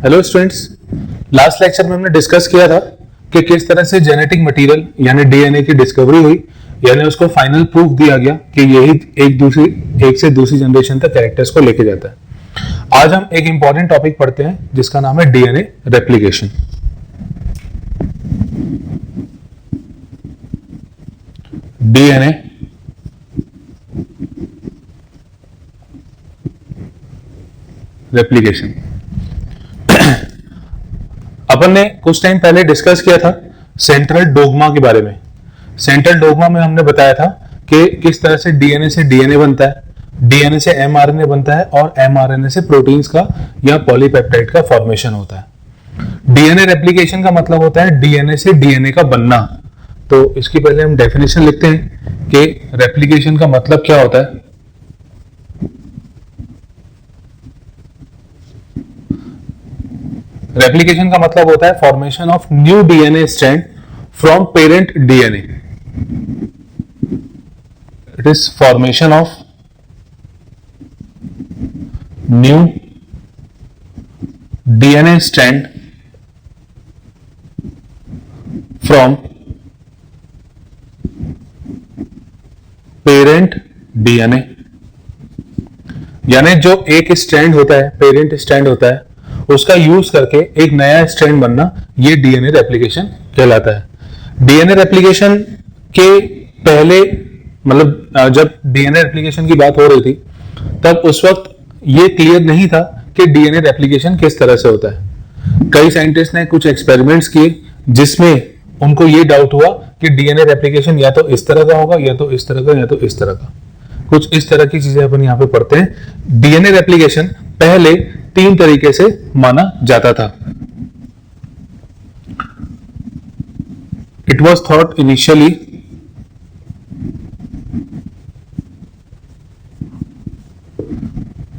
Hello students, last lecture में हमने discuss किया था कि किस तरह से जेनेटिक मटेरियल यानी डीएनए की डिस्कवरी हुई, यानी उसको फाइनल प्रूफ दिया गया कि यही एक से दूसरी जनरेशन तक कैरेक्टर्स को लेके जाता है। आज हम एक इंपॉर्टेंट टॉपिक पढ़ते हैं जिसका नाम है डीएनए रेप्लिकेशन। डीएनए रेप्लिकेशन अपन ने कुछ टाइम पहले डिस्कस किया था सेंट्रल डोग्मा के बारे में। सेंट्रल डोग्मा में हमने बताया था कि किस तरह से डीएनए बनता है, डीएनए से एमआरएनए बनता है और एमआरएनए से प्रोटीन्स का या पॉलीपेप्टाइड का फॉर्मेशन होता है। डीएनए रेप्लिकेशन का मतलब होता है डीएनए से डीएनए का बनना। तो इसकी पहले हम डेफिनेशन लिखते हैं कि रेप्लिकेशन का मतलब क्या होता है। रेप्लिकेशन का मतलब होता है formation of new DNA strand from parent DNA. It is formation of new DNA strand from parent DNA, यानी जो एक स्ट्रैंड होता है, पेरेंट स्ट्रैंड होता है, उसका यूज करके एक नया स्ट्रैंड बनना, ये डीएनए रेप्लिकेशन कहलाता है। डीएनए रेप्लिकेशन के पहले मतलब जब डीएनए रेप्लिकेशन की बात हो रही थी तब उस वक्त ये क्लियर नहीं था कि डीएनए रेप्लिकेशन किस तरह से होता है। कई साइंटिस्ट ने कुछ एक्सपेरिमेंट्स किए जिसमें उनको ये डाउट हुआ कि डीएनए रेप्लिकेशन या तो इस तरह का होगा या तो इस तरह का या तो इस तरह का। कुछ इस तरह की चीजें अपन यहां पे पढ़ते हैं। डीएनए रेप्लिकेशन पहले 3 तरीके से माना जाता था। It was thought initially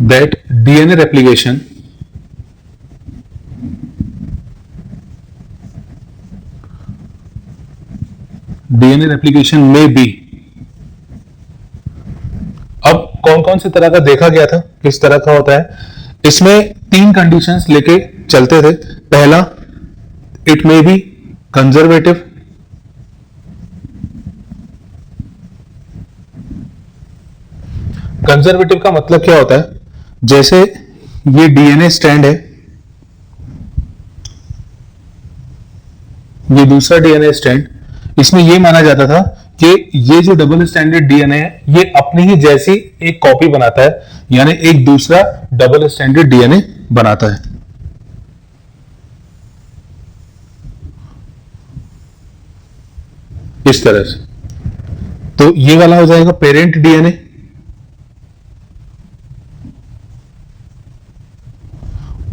that DNA replication में बी। अब कौन कौन सी तरह का देखा गया था, किस तरह का होता है, इसमें 3 कंडीशंस लेके चलते थे। पहला, it may be conservative. Conservative का मतलब क्या होता है, जैसे ये डीएनए स्ट्रैंड है, ये दूसरा डीएनए स्ट्रैंड, इसमें ये माना जाता था कि ये जो डबल स्टैंडर्ड डीएनए है ये अपनी ही जैसी एक कॉपी बनाता है, यानी एक दूसरा डबल स्टैंडर्ड डीएनए बनाता है। इस तरह से तो ये वाला हो जाएगा पेरेंट डीएनए,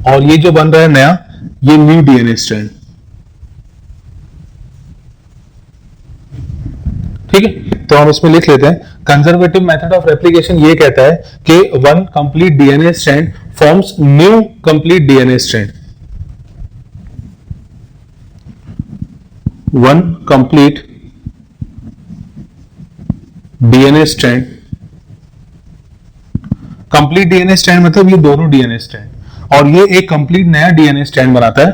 और ये जो बन रहा है नया, ये न्यू डीएनए स्ट्रैंड। ठीक है, तो हम इसमें लिख लेते हैं कंजर्वेटिव मेथड ऑफ रेप्लिकेशन ये कहता है कि one complete DNA strand forms new complete DNA strand. One complete DNA strand, complete DNA strand मतलब ये दोनों डीएनए स्ट्रैंड, और ये एक कंप्लीट नया डीएनए स्ट्रैंड बनाता है,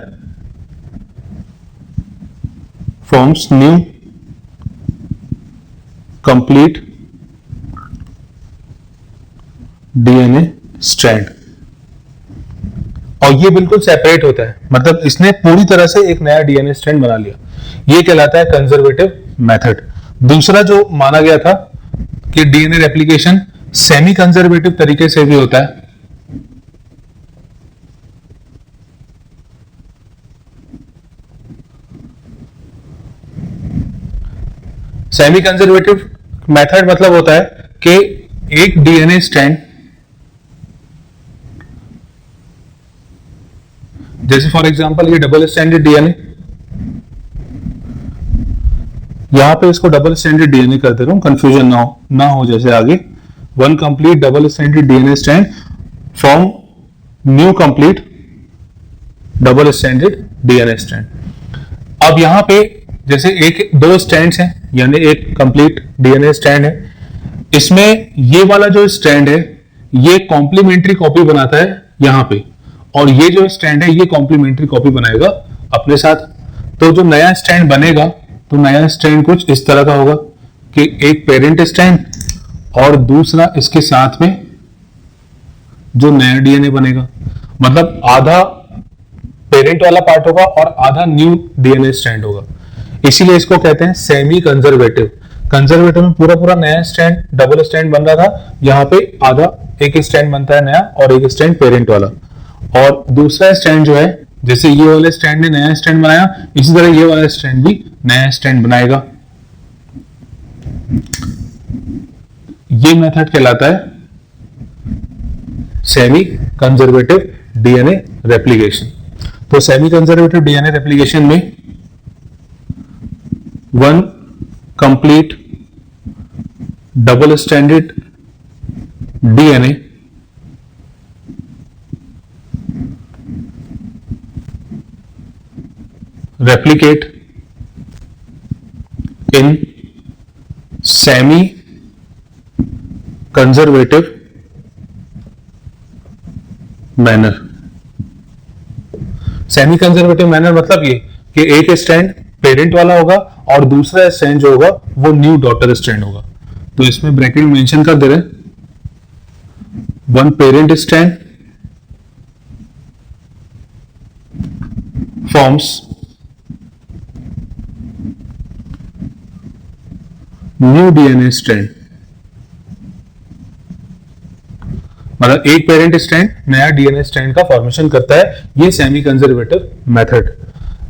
forms new complete DNA strand. और ये बिल्कुल सेपरेट होता है, मतलब इसने पूरी तरह से एक नया डीएनए स्ट्रैंड बना लिया। ये कहलाता है कंजर्वेटिव मेथड। दूसरा जो माना गया था कि डीएनए रेप्लिकेशन सेमी कंजर्वेटिव तरीके से भी होता है। सेमी कंजर्वेटिव मेथड मतलब होता है कि एक डीएनए स्ट्रैंड, जैसे फॉर एग्जांपल ये डबल स्टैंडर्ड डीएनए, यहां पे इसको डबल स्टैंडर्ड डीएनए कर दे रहा हूं, कंफ्यूजन ना हो जैसे आगे। One complete double standard DNA strand from new complete double standard DNA strand. अब यहां पे जैसे दो स्ट्रैंड्स हैं, यानी एक कंप्लीट डीएनए स्ट्रैंड है, इसमें ये वाला जो स्ट्रैंड है ये कॉम्प्लीमेंट्री कॉपी बनाता है यहां पे, और ये जो स्ट्रैंड है ये कॉम्प्लीमेंट्री कॉपी बनाएगा अपने साथ। तो जो नया स्ट्रैंड बनेगा, तो नया स्ट्रैंड कुछ इस तरह का होगा कि एक पेरेंट स्ट्रैंड और दूसरा इसके साथ में जो नया डीएनए बनेगा, मतलब आधा पेरेंट वाला पार्ट होगा और आधा न्यू डीएनए स्ट्रैंड होगा। इसीलिए इसको कहते हैं सेमी कंजर्वेटिव। कंजर्वेटिव में पूरा पूरा नया स्ट्रैंड, डबल स्ट्रैंड बन रहा था, यहाँ पे आधा एक स्ट्रैंड बनता है नया और एक स्ट्रैंड पेरेंट वाला, और दूसरा स्ट्रैंड जो है, जैसे ये वाले स्ट्रैंड ने नया स्ट्रैंड बनाया, इसी तरह ये वाला स्ट्रैंड भी नया स्ट्रैंड बनाएगा। ये मेथड कहलाता है सेमी कंजर्वेटिव डीएनए रेप्लिकेशन। तो सेमी कंजर्वेटिव डीएनए रेप्लिकेशन में one complete double stranded DNA replicate in semi conservative manner। Semi conservative manner मतलब ये कि एक स्ट्रैंड पेरेंट वाला होगा और दूसरा स्ट्रैंड जो होगा वो न्यू डॉटर स्ट्रैंड होगा। तो इसमें ब्रैकेट मेंशन कर दे रहे हैं, one parent strand forms new DNA strand, मतलब एक पेरेंट स्ट्रैंड नया डीएनए स्ट्रैंड का फॉर्मेशन करता है, ये सेमी कंजर्वेटिव मेथड।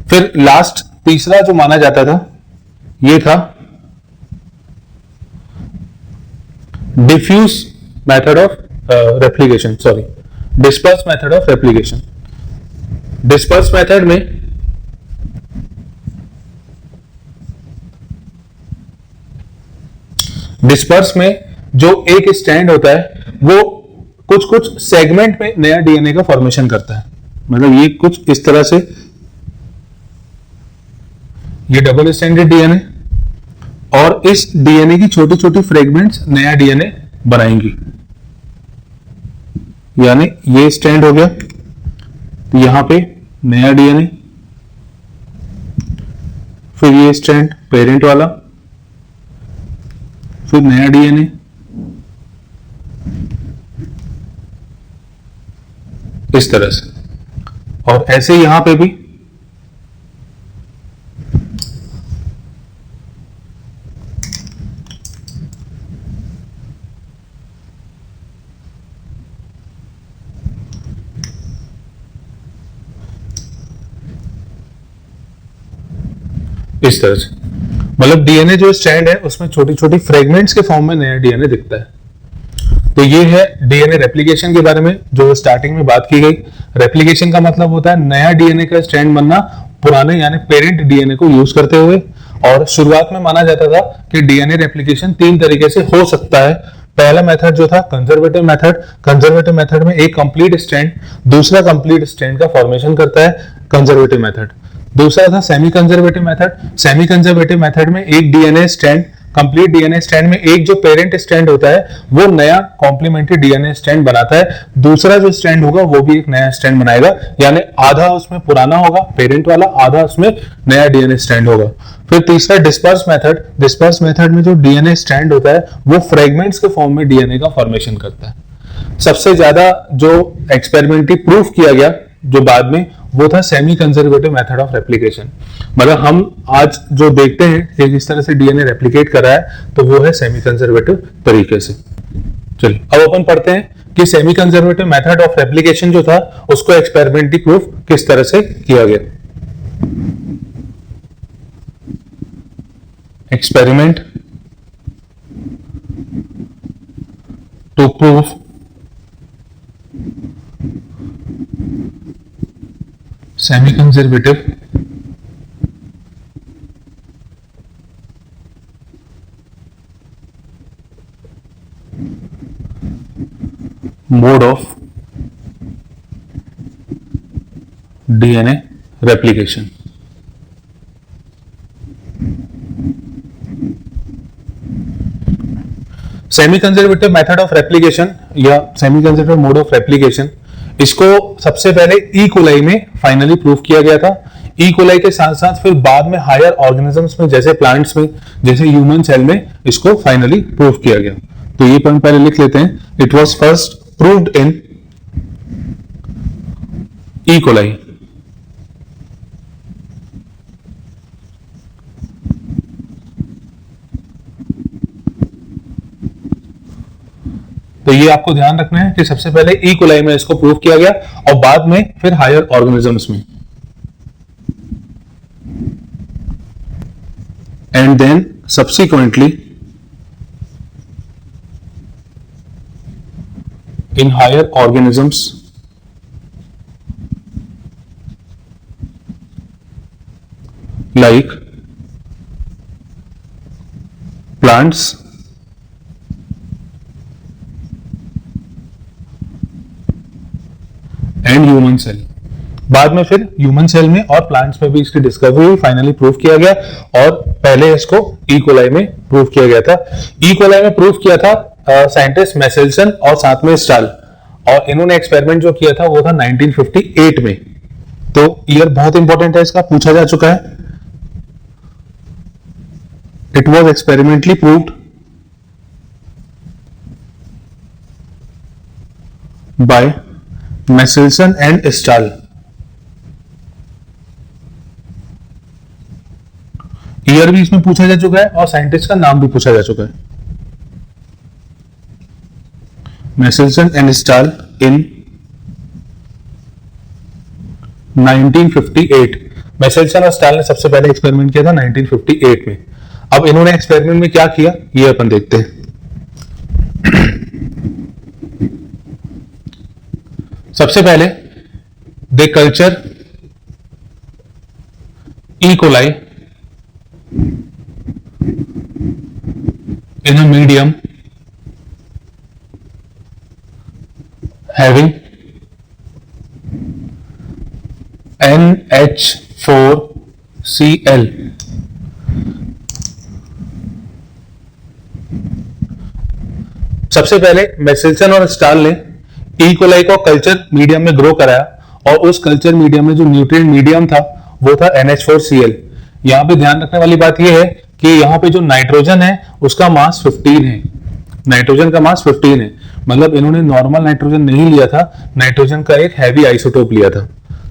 फिर लास्ट तीसरा जो माना जाता था ये था diffuse method of replication, sorry disperse method of replication. Disperse method में डिस्पर्स में जो एक स्ट्रैंड होता है वो कुछ कुछ सेगमेंट में नया डीएनए का फॉर्मेशन करता है, मतलब ये कुछ इस तरह से, ये डबल स्ट्रैंडेड डीएनए और इस डीएनए की छोटी छोटी फ्रेगमेंट्स नया डीएनए बनाएंगी। यानी ये स्ट्रैंड हो गया, तो यहां पे नया डीएनए, फिर ये स्ट्रैंड पेरेंट वाला, फिर नया डीएनए, इस तरह से, और ऐसे यहां पे भी इस तरह से, मतलब डीएनए जो स्ट्रैंड है उसमें छोटी छोटी फ्रेगमेंट्स के फॉर्म में नया डीएनए दिखता है। तो ये है डीएनए रेप्लिकेशन के बारे में जो स्टार्टिंग में बात की गई। रेप्लिकेशन का मतलब होता है नया डीएनए का स्ट्रैंड बनना पुराने यानी पेरेंट डीएनए को यूज करते हुए। और शुरुआत में माना जाता था कि डीएनए रेप्लिकेशन 3 तरीके से हो सकता है। पहला मेथड जो था कंजर्वेटिव मेथड, कंजर्वेटिव मेथड में एक कंप्लीट स्ट्रैंड दूसरा कंप्लीट स्ट्रैंड का फॉर्मेशन करता है, कंजर्वेटिव मेथड। दूसरा था semi conservative method. Semi conservative method में एक DNA strand, complete DNA strand में एक जो पेरेंट स्ट्रैंड होता है वो नया कॉम्प्लीमेंट्री डीएनए स्ट्रैंड बनाता है, दूसरा जो स्ट्रैंड होगा वो भी एक नया स्ट्रैंड बनाएगा, यानी आधा उसमें पुराना होगा पेरेंट वाला, आधा उसमें नया डीएनए स्ट्रैंड होगा। फिर तीसरा डिस्पर्स मेथड। डिस्पर्स मेथड में जो डीएनए स्ट्रैंड होता है वो फ्रेगमेंट्स के फॉर्म में डीएनए का फॉर्मेशन करता है। सबसे ज्यादा जो एक्सपेरिमेंटली प्रूफ किया गया जो बाद में, वो था semi conservative method of replication. मतलब हम आज जो देखते हैं कि किस तरह से डीएनए रेप्लिकेट कर रहा है, तो वो है सेमी कंजर्वेटिव तरीके से। चलिए अब अपन पढ़ते हैं कि semi conservative method of replication जो था उसको एक्सपेरिमेंटली प्रूफ किस तरह से किया गया। Experiment to proof semi conservative mode of DNA replication. Semi conservative method of replication या semi conservative mode of replication इसको सबसे पहले ई कोलाई में फाइनली प्रूव किया गया था। ई कोलाई के साथ साथ फिर बाद में हायर ऑर्गेनिजम्स में, जैसे प्लांट्स में, जैसे ह्यूमन सेल में इसको फाइनली प्रूव किया गया। तो ये पॉइंट पहले लिख लेते हैं। It was first proved in E coli. तो ये आपको ध्यान रखना है कि सबसे पहले ई कोलाई में इसको प्रूव किया गया और बाद में फिर हायर ऑर्गेनिजम्स में। And then subsequently in higher organisms like plants and human cell. बाद में फिर ह्यूमन सेल में और प्लांट्स में भी इसकी डिस्कवरी हुई, फाइनली प्रूव किया गया। और पहले इसको ई कोलाई में प्रूव किया गया था। ई कोलाई में प्रूव किया था साइंटिस्ट मेसेल्सन और साथ में स्टाल, और इन्होंने एक्सपेरिमेंट जो किया था वो था 1958 में। तो ईयर बहुत इंपॉर्टेंट है, इसका पूछा जा चुका है। It was experimentally proved bye Meselson and stall. Year भी इसमें पूछा जा चुका है और साइंटिस्ट का नाम भी पूछा जा चुका है। Meselson and stall in 1958। Meselson और स्टाल ने सबसे पहले एक्सपेरिमेंट किया था 1958 में। अब इन्होंने एक्सपेरिमेंट में क्या किया ये अपन देखते हैं। सबसे पहले they culture E coli in a medium having NH4Cl। सबसे पहले मेसेल्सन और स्टाल ने ई कोलाई को कल्चर मीडियम में ग्रो कराया और उस कल्चर मीडियम में जो न्यूट्रिएंट मीडियम था वो था NH4Cl। यहां पे ध्यान रखने वाली बात यह है कि यहां पे जो नाइट्रोजन है उसका मास 15 है। नाइट्रोजन का मास 15 है, मतलब इन्होंने नॉर्मल नाइट्रोजन नहीं लिया था, नाइट्रोजन का एक हैवी आइसोटोप लिया था।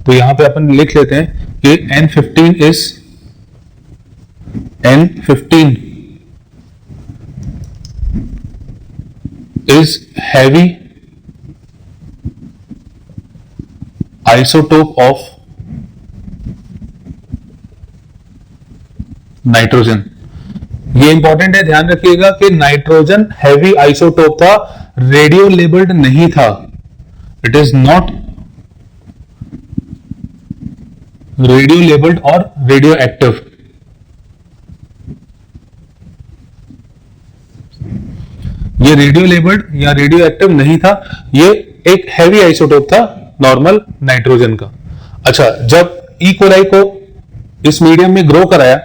तो यहां पे अपन लिख लेते हैं कि N15 is heavy isotope of nitrogen. ये इंपॉर्टेंट है, ध्यान रखिएगा कि नाइट्रोजन हैवी आइसोटोप था, रेडियो लेबल्ड नहीं था। It is not radio labelled और रेडियो एक्टिव। ये रेडियो लेबल्ड या रेडियो एक्टिव नहीं था, ये एक हैवी आइसोटोप था नॉर्मल नाइट्रोजन का। अच्छा, जब ई कोलाई को इस मीडियम में ग्रो कराया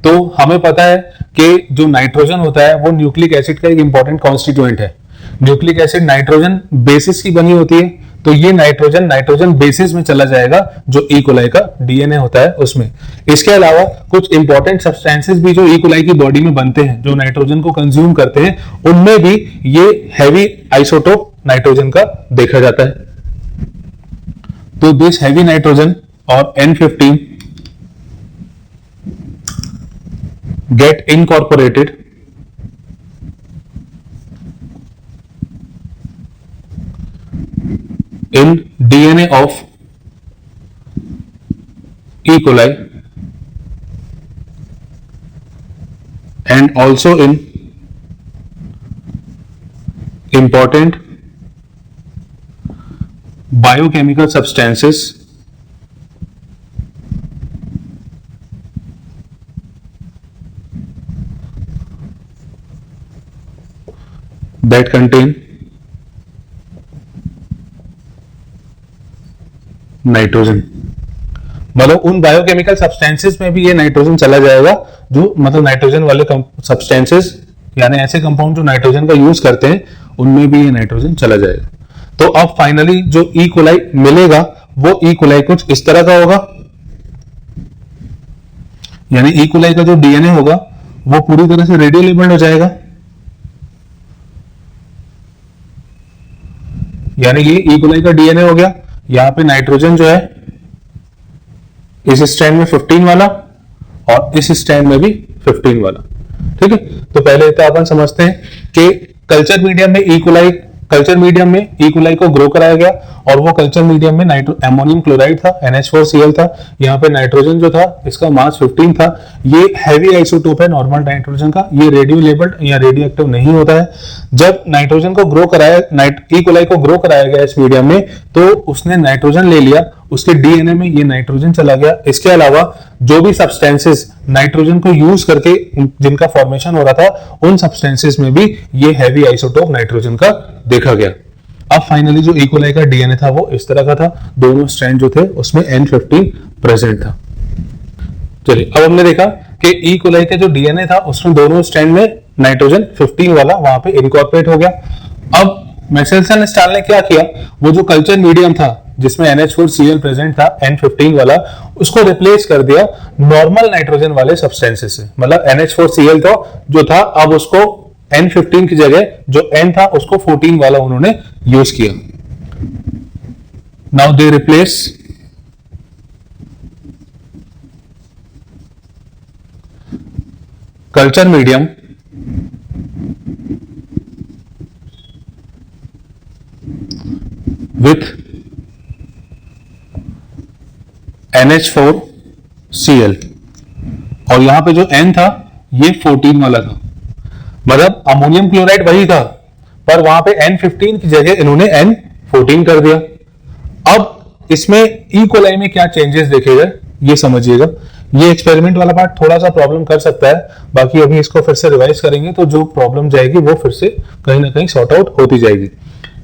तो हमें पता है कि जो नाइट्रोजन होता है वो न्यूक्लिक एसिड का एक इंपॉर्टेंट कॉन्स्टिट्यूएंट है। न्यूक्लिक एसिड नाइट्रोजन बेसिस की बनी होती है, तो ये नाइट्रोजन बेसिस में चला जाएगा जो ई कोलाई का डीएनए होता है उसमें। इसके अलावा कुछ इंपॉर्टेंट सब्सटेंसेस भी जो ई कोलाई की बॉडी में बनते हैं, जो नाइट्रोजन को कंज्यूम करते हैं, उनमें भी ये हैवी आइसोटोप नाइट्रोजन का देखा जाता है। तो दिस हैवी नाइट्रोजन और N15 get incorporated in DNA of E. coli and also in important biochemical substances that contain nitrogen. मतलब उन बायोकेमिकल सब्सटेंसेस में भी ये नाइट्रोजन चला जाएगा, जो मतलब नाइट्रोजन वाले सब्सटेंसेस यानी ऐसे कंपाउंड जो नाइट्रोजन का यूज करते हैं उनमें भी ये नाइट्रोजन चला जाएगा। तो अब फाइनली जो ई कोलाई मिलेगा वो ई कोलाई कुछ इस तरह का होगा, यानी ई कोलाई का जो डीएनए होगा वो पूरी तरह से रेडियो लेबल्ड हो जाएगा, यानी ये ई कोलाई का डीएनए हो गया। यहां पे नाइट्रोजन जो है इस स्ट्रैंड में 15 वाला और इस स्ट्रैंड में भी 15 वाला। ठीक है, तो पहले तो अपन समझते हैं कि कल्चर मीडियम में ई कोलाई को ग्रो कराया गया और वो कल्चर मीडियम में अमोनियम क्लोराइड था, NH4Cl था। यहाँ पे नाइट्रोजन जो था इसका मास 15 था। ये हैवी आइसोटोप है नॉर्मल नाइट्रोजन का, ये रेडियो लेबल्ड या रेडियो एक्टिव नहीं होता है। जब नाइट्रोजन को ग्रो कराया ई कोलाई को ग्रो कराया गया इस मीडियम में, तो उसने नाइट्रोजन ले लिया, उसके डीएनए में ये नाइट्रोजन चला गया। इसके अलावा जो भी सब्सटेंसेस नाइट्रोजन को यूज करके जिनका फॉर्मेशन हो रहा था, उन सब्सटेंसेस में भी ये हैवी आइसोटोप नाइट्रोजन का देखा गया। अब फाइनली जो ई कोलाई का डीएनए था वो इस तरह का था, दोनों स्ट्रैंड जो थे उसमें N15 प्रेजेंट था। चलिए, अब हमने देखा कि ई कोलाई का जो डीएनए था उसमें दोनों स्ट्रैंड में नाइट्रोजन 15 वाला वहां पे इनकॉर्पोरेट हो गया। अब मैसेल्सन स्टाल ने क्या किया, वो जो कल्चर मीडियम था जिसमें NH4Cl प्रेजेंट था N15 वाला, उसको रिप्लेस कर दिया नॉर्मल नाइट्रोजन वाले सब्सटेंसेस से। मतलब NH4Cl तो जो था, अब उसको N15 की जगह जो N था उसको 14 वाला उन्होंने यूज किया। Now they replace culture medium with NH4Cl और यहां पे जो N था ये 14 वाला था। मतलब अमोनियम क्लोराइड वही था, पर वहां पे N15 की जगह इन्होंने N14 कर दिया। अब इसमें ई कोलाई में क्या चेंजेस देखे गए ये समझिएगा। ये एक्सपेरिमेंट वाला पार्ट थोड़ा सा प्रॉब्लम कर सकता है, बाकी अभी इसको फिर से रिवाइज करेंगे तो जो प्रॉब्लम जाएगी वो फिर से कहीं ना कहीं सॉर्ट आउट होती जाएगी।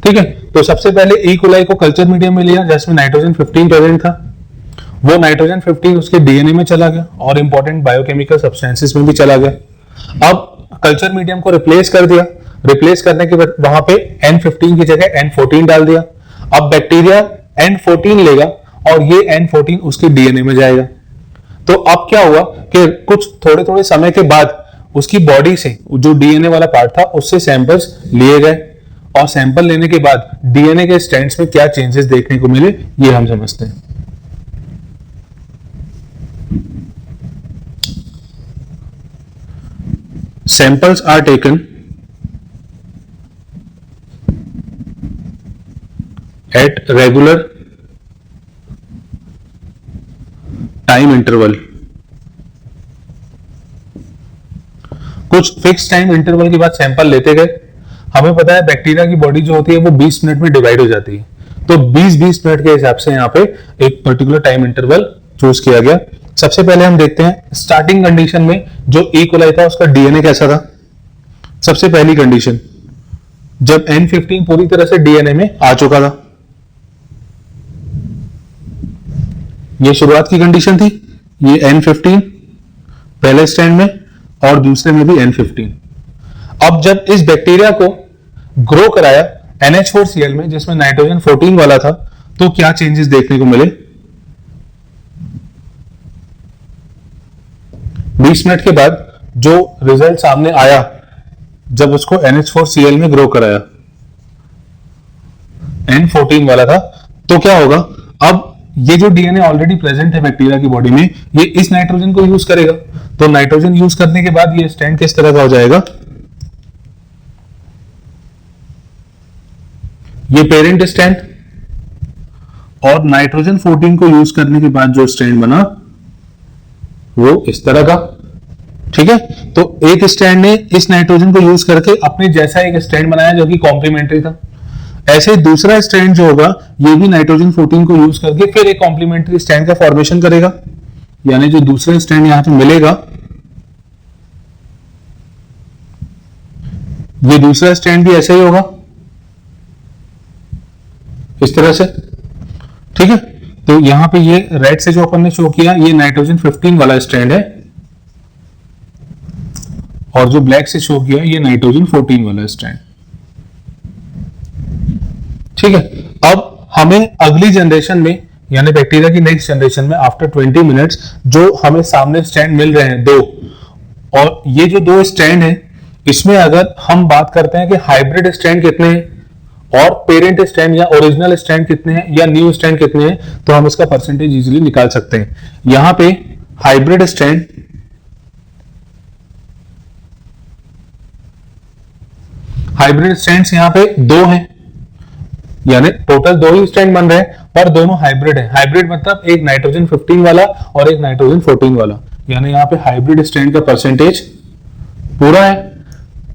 ठीक है, तो सबसे पहले ई कोलाई को कल्चर मीडियम में लिया जिसमें नाइट्रोजन 15 प्रेजेंट था। वो नाइट्रोजन 15 उसके डीएनए में चला गया और इंपॉर्टेंट बायोकेमिकल सब्सटेंसेस में भी चला गया। अब कल्चर मीडियम को रिप्लेस कर दिया, रिप्लेस करने के बाद वहां पे N15 की जगह N14 डाल दिया। अब बैक्टीरिया N14 लेगा और ये N14 उसके डीएनए में जाएगा। तो अब क्या हुआ कि कुछ थोड़े थोड़े समय के बाद उसकी बॉडी से जो डीएनए वाला पार्ट था उससे सैंपल्स लिए गए और सैंपल लेने के बाद डीएनए के स्ट्रैंड्स में क्या चेंजेस देखने को मिले ये हम समझते हैं। Samples are taken at regular time interval। कुछ फिक्स टाइम इंटरवल के बाद सैंपल लेते गए। हमें पता है बैक्टीरिया की बॉडी जो होती है वो 20 मिनट में डिवाइड हो जाती है, तो 20-20 मिनट के हिसाब से यहाँ पे एक पर्टिकुलर टाइम इंटरवल चूज किया गया। सबसे पहले हम देखते हैं स्टार्टिंग कंडीशन में जो ई कोलाई था उसका डीएनए कैसा था। सबसे पहली कंडीशन जब N15 पूरी तरह से डीएनए में आ चुका था, ये शुरुआत की कंडीशन थी। ये N15 पहले स्टैंड में और दूसरे में भी N15। अब जब इस बैक्टीरिया को ग्रो कराया NH4Cl में जिसमें नाइट्रोजन 14 वाला था, तो क्या चेंजेस देखने को मिले। 20 मिनट के बाद जो रिजल्ट सामने आया जब उसको NH4Cl में ग्रो कराया, N14 वाला था, तो क्या होगा, अब ये जो डीएनए ऑलरेडी प्रेजेंट है बैक्टीरिया की बॉडी में, ये इस नाइट्रोजन को यूज करेगा। तो नाइट्रोजन यूज करने के बाद ये स्टैंड किस तरह का हो जाएगा, ये पेरेंट स्टैंड, और नाइट्रोजन 14 को यूज करने के बाद जो स्टैंड बना वो इस तरह का। ठीक है, तो एक स्टैंड ने इस नाइट्रोजन को यूज करके अपने जैसा एक स्टैंड बनाया जो कि कॉम्प्लीमेंट्री था। ऐसे दूसरा स्टैंड जो होगा ये भी नाइट्रोजन 14 को यूज करके फिर एक कॉम्प्लीमेंट्री स्टैंड का फॉर्मेशन करेगा। यानी जो दूसरा स्टैंड यहां पे मिलेगा, ये दूसरा स्टैंड भी ऐसा ही होगा इस तरह से। ठीक है, तो यहां पे ये रेड से जो अपन ने शो किया ये नाइट्रोजन 15 वाला स्टैंड है, और जो ब्लैक से शो किया ये नाइट्रोजन 14 वाला स्टैंड। ठीक है। अब हमें अगली जनरेशन में यानी बैक्टीरिया की नेक्स्ट जनरेशन में आफ्टर 20 मिनट्स जो हमें सामने स्टैंड मिल रहे हैं दो, और ये जो दो स्टैंड है इसमें अगर हम बात करते हैं कि हाइब्रिड स्टैंड कितने हैं और पेरेंट स्टैंड या ओरिजिनल स्टैंड कितने हैं या न्यू स्टैंड कितने हैं, तो हम इसका परसेंटेज इजीली निकाल सकते हैं। यहां पे हाइब्रिड स्टैंड यहां पे दो हैं, यानी टोटल दो ही स्टैंड बन रहे हैं पर दोनों हाइब्रिड है। हाइब्रिड मतलब एक नाइट्रोजन 15 वाला और एक नाइट्रोजन 14 वाला, यानी यहाँ पे हाइब्रिड स्टैंड का परसेंटेज पूरा है,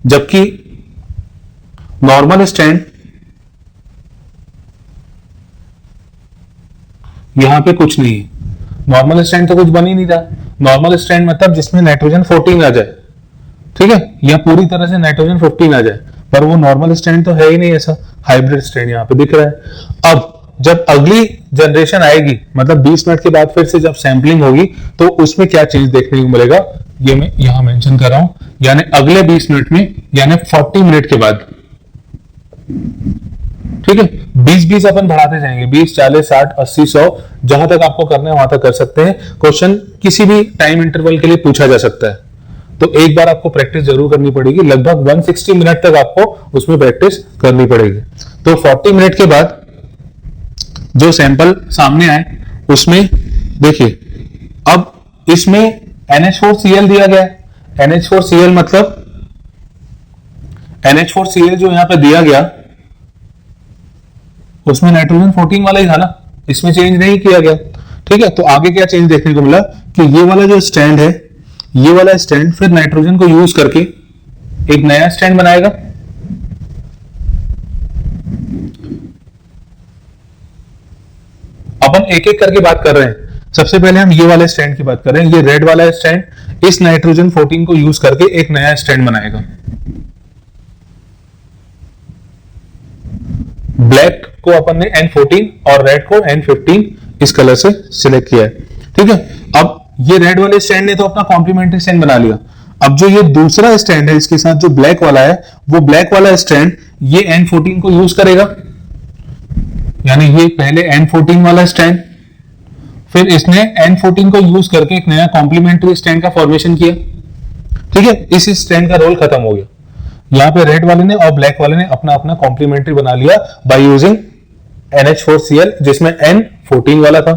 जबकि नॉर्मल स्टैंड यहां पे कुछ नहीं है। नॉर्मल स्टैंड तो कुछ बन ही नहीं रहा। नॉर्मल स्टैंड मतलब जिसमें नाइट्रोजन 14 आ जाए, ठीक है, या पूरी तरह से नाइट्रोजन 15 आ जाए, पर वो नॉर्मल स्टैंड तो है ही नहीं ऐसा। हाइब्रिड स्टैंड यहाँ पे दिख रहा है। अब जब अगली जनरेशन आएगी मतलब 20 मिनट के बाद फिर से जब सैंपलिंग होगी तो उसमें क्या चेंज देखने को मिलेगा ये मैं यहां मेंशन कर रहा हूं, यानी अगले 20 मिनट में यानी 40 मिनट के बाद, ठीक है, 20-20 अपन बढ़ाते जाएंगे, 20, 40, 60, 80, 100 जहां तक आपको करना है वहां तक कर सकते हैं। क्वेश्चन किसी भी टाइम इंटरवल के लिए पूछा जा सकता है, तो एक बार आपको प्रैक्टिस जरूर करनी पड़ेगी। लगभग 160 मिनट तक आपको उसमें प्रैक्टिस करनी पड़ेगी। तो 40 मिनट के बाद जो सैंपल सामने आए उसमें देखिए, अब इसमें NH4Cl दिया गया है। NH4Cl मतलब NH4Cl जो यहां पे दिया गया उसमें नाइट्रोजन 14 वाला ही था ना, इसमें चेंज नहीं किया गया, ठीक है। तो आगे क्या चेंज देखने को मिला कि ये वाला जो स्टैंड है, ये वाला स्टैंड फिर नाइट्रोजन को यूज करके एक नया स्टैंड बनाएगा। अपन एक एक करके बात कर रहे हैं। सबसे पहले हम ये वाले स्टैंड की बात कर रहे हैं। ये रेड वाला स्टैंड इस नाइट्रोजन 14 को यूज करके एक नया स्टैंड बनाएगा। ब्लैक को अपन ने N14 और रेड को N15 इस कलर से सिलेक्ट किया है, ठीक है। अब ये रेड वाले स्टैंड ने तो अपना कॉम्प्लीमेंट्री स्टैंड बना लिया। अब जो ये दूसरा स्टैंड है इसके साथ जो ब्लैक वाला है, वो ब्लैक वाला स्टैंड ये N14 को यूज करेगा, यानी ये पहले N14 वाला स्टैंड, फिर इसने N14 को यूज करके एक नया कॉम्प्लीमेंट्री स्टैंड का फॉर्मेशन किया, ठीक है। इस स्टैंड का रोल खत्म हो गया। यहां पे रेड वाले ने और ब्लैक वाले ने अपना अपना कॉम्प्लीमेंट्री बना लिया बाय यूजिंग NH4Cl जिसमें N14 वाला था।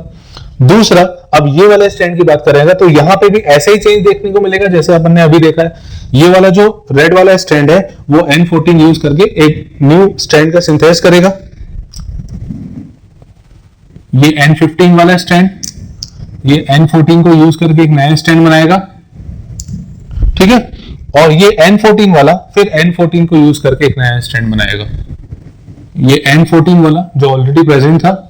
दूसरा, अब ये वाला स्टैंड की बात करेंगे तो यहां पे भी ऐसे ही चेंज देखने को मिलेगा जैसे अपन ने अभी देखा है। ये वाला जो रेड वाला स्टैंड है वो N14 यूज करके एक न्यू स्टैंड का सिंथेसिस करेगा। ये N15 वाला स्टैंड ये N14 को यूज करके एक नया स्टैंड बनाएगा, ठीक है। और ये N14 वाला फिर N14 को यूज करके एक नया स्टैंड बनाएगा। ये N14 वाला जो ऑलरेडी प्रेजेंट था,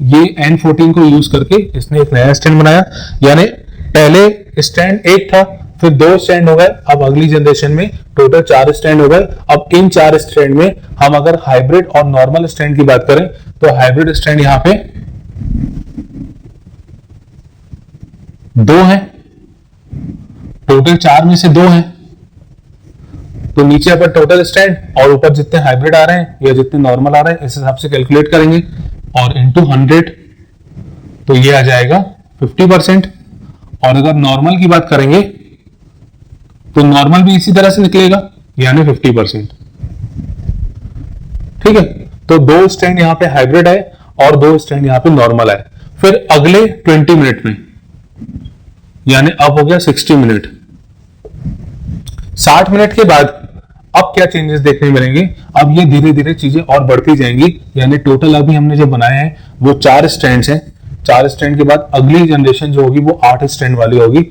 ये N14 को यूज करके इसने एक नया स्टैंड बनाया, यानी पहले स्टैंड एक था, फिर दो स्टैंड हो गए, अब अगली जनरेशन में टोटल 4 स्टैंड हो गए। अब इन 4 स्टैंड में हम अगर हाइब्रिड और नॉर्मल स्टैंड की बात करें तो हाइब्रिड स्टैंड यहां पे 2 है, टोटल 4 में से 2 है, तो नीचे पर टोटल स्टैंड और ऊपर जितने हाइब्रिड आ रहे हैं या जितने नॉर्मल आ रहे हैं इस हिसाब से कैलकुलेट करेंगे और इनटू 100 तो ये आ जाएगा 50%। और अगर नॉर्मल की बात करेंगे तो नॉर्मल भी इसी तरह से निकलेगा यानी 50%, ठीक है। तो 2 स्टैंड यहां पे हाइब्रिड है और 2 स्टैंड यहां पे नॉर्मल है। फिर अगले 20 मिनट में यानी अब हो गया 60 मिनट, 60 मिनट के बाद अब क्या चेंजेस देखने मिलेंगे। अब ये धीरे धीरे चीजें और बढ़ती जाएंगी, यानी टोटल अभी हमने जो बनाए हैं वो 4 स्टैंड्स हैं। 4 स्टैंड के बाद अगली जनरेशन जो होगी वो 8 स्टैंड वाली होगी।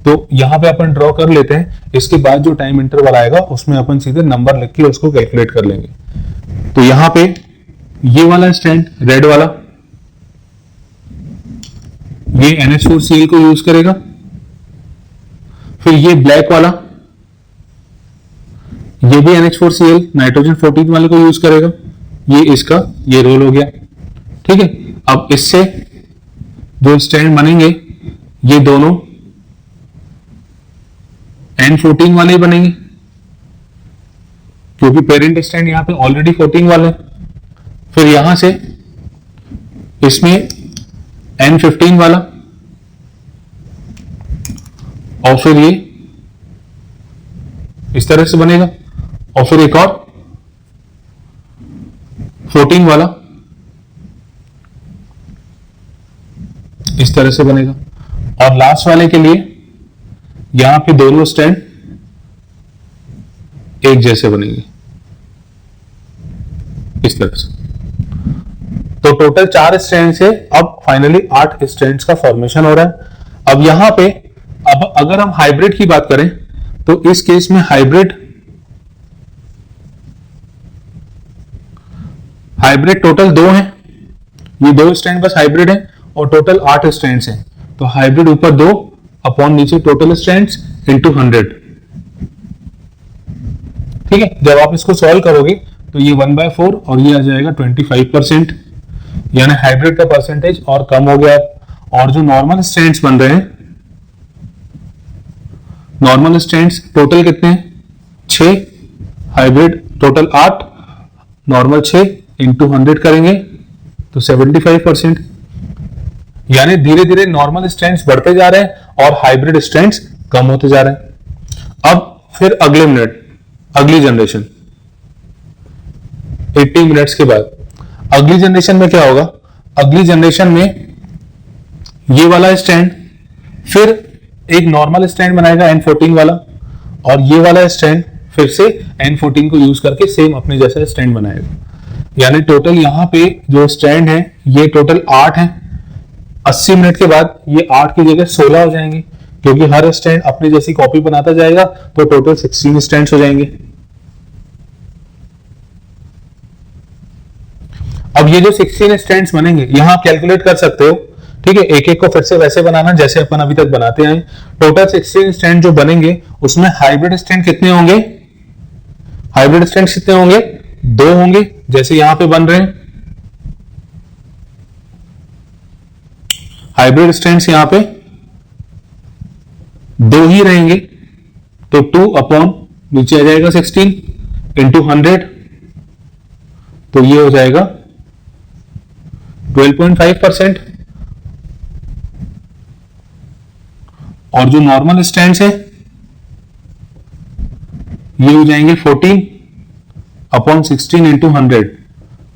तो यहां पे अपन ड्रॉ कर लेते हैं, इसके बाद जो टाइम इंटरवल आएगा उसमें अपन सीधे नंबर लिख के उसको कैलकुलेट कर लेंगे। तो यहां पे ये वाला स्टैंड रेड वाला ये NH4Cl को यूज करेगा, फिर ये ब्लैक वाला ये भी NH4Cl नाइट्रोजन 14 वाले को यूज करेगा। ये इसका ये रोल हो गया, ठीक है। अब इससे जो स्टैंड बनेंगे ये दोनों N14 वाले ही बनेंगे क्योंकि पेरेंट स्टैंड यहां पे ऑलरेडी 14 वाले हैं। फिर यहां से इसमें N15 वाला, और फिर ये इस तरह से बनेगा, और फिर एक और 14 वाला इस तरह से बनेगा, और लास्ट वाले के लिए यहां पे दोनों स्टैंड एक जैसे बनेंगे इस तरह से। तो टोटल 4 स्टैंड से अब फाइनली 8 स्टैंड्स का फॉर्मेशन हो रहा है। अब यहां पे अब अगर हम हाइब्रिड की बात करें तो इस केस में हाइब्रिड टोटल 2 हैं, ये 2 स्टैंड बस हाइब्रिड हैं, और टोटल 8 स्टैंड्स हैं। तो हाइब्रिड ऊपर 2 अपॉन नीचे टोटल स्टैंड्स इंटू 100। ठीक है, जब आप इसको सॉल्व करोगे तो ये 1/4 और ये आ जाएगा 25%, यानी हाइब्रिड का परसेंटेज और कम हो गया। और जो नॉर्मल स्टैंड्स बन रहे हैं, नॉर्मल स्टैंड्स टोटल कितने हैं 6, हाइब्रिड टोटल 8, नॉर्मल 6 इंटू 100 करेंगे तो 75%, यानी धीरे धीरे नॉर्मल स्टैंड्स बढ़ते जा रहे हैं और हाइब्रिड स्टैंड्स कम होते जा रहे हैं। अब फिर अगली जनरेशन 80 मिनट्स के बाद अगली जनरेशन में क्या होगा, अगली जनरेशन में ये वाला स्टैंड फिर एक नॉर्मल स्टैंड बनाएगा N14 वाला, और ये वाला स्टैंड फिर से N14 को यूज करके सेम अपने जैसा स्टैंड बनाएगा। यानी टोटल यहां पे जो स्टैंड है ये टोटल 8 है। 80 मिनट के बाद ये 8 की जगह 16 हो जाएंगे, क्योंकि हर स्टैंड अपनी जैसी कॉपी बनाता जाएगा, तो टोटल 16 स्टैंड्स हो जाएंगे। अब ये जो 16 स्टैंड्स बनेंगे यहां आप कैलकुलेट कर सकते हो, ठीक है, एक एक को फिर से वैसे बनाना जैसे अपन अभी तक बनाते आए। टोटल 16 स्टैंड जो बनेंगे उसमें हाइब्रिड स्टैंड कितने होंगे, हाइब्रिड स्टैंड कितने होंगे 2 होंगे, जैसे यहां पे बन रहे हैं हाइब्रिड स्टैंड्स, यहां पे 2 ही रहेंगे, तो 2 अपॉन नीचे आ जाएगा 16 इंटू 100, तो ये हो जाएगा 12.5%। और जो नॉर्मल स्टैंड्स है ये हो जाएंगे 14 अपॉन 16 इंटू 100,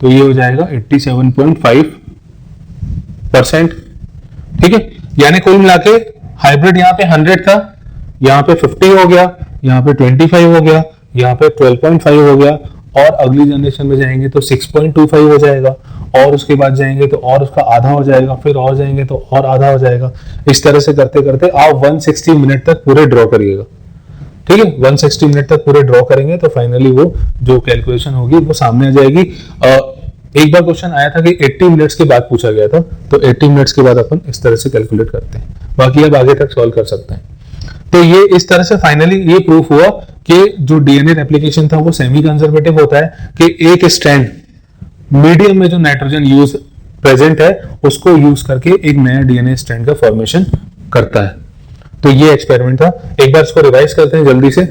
तो ये हो जाएगा 87.5%। ठीक है, यानी कुल मिला के हाइब्रिड यहां पे 100 था, यहां पे 50 हो गया, यहां पे 25 हो गया, यहां पे 12.5 हो गया, और अगली जनरेशन में जाएंगे तो 6.25 हो जाएगा, और उसके बाद जाएंगे तो और उसका आधा हो जाएगा, फिर और जाएंगे तो और आधा हो जाएगा। इस तरह से करते करते आप 160 मिनट तक पूरे ड्रॉ करिएगा। ठीक है, 160 मिनट तक पूरे ड्रॉ करेंगे तो फाइनली वो जो कैलकुलेशन होगी वो सामने आ जाएगी। एक बार क्वेश्चन आया था कि 80 मिनट्स के बाद पूछा गया था, तो 80 मिनट्स के बाद अपन इस तरह से कैलकुलेट करते हैं, बाकी अब आगे तक सॉल्व कर सकते हैं। तो ये इस तरह से फाइनली ये प्रूफ हुआ कि जो डीएनए रेप्लिकेशन था वो सेमी कंजर्वेटिव होता है, कि एक स्ट्रैंड मीडियम में जो नाइट्रोजन यूज प्रेजेंट है उसको यूज करके एक नया डीएनए स्ट्रैंड का फॉर्मेशन करता है। तो ये एक्सपेरिमेंट था, एक बार इसको रिवाइज करते हैं जल्दी से।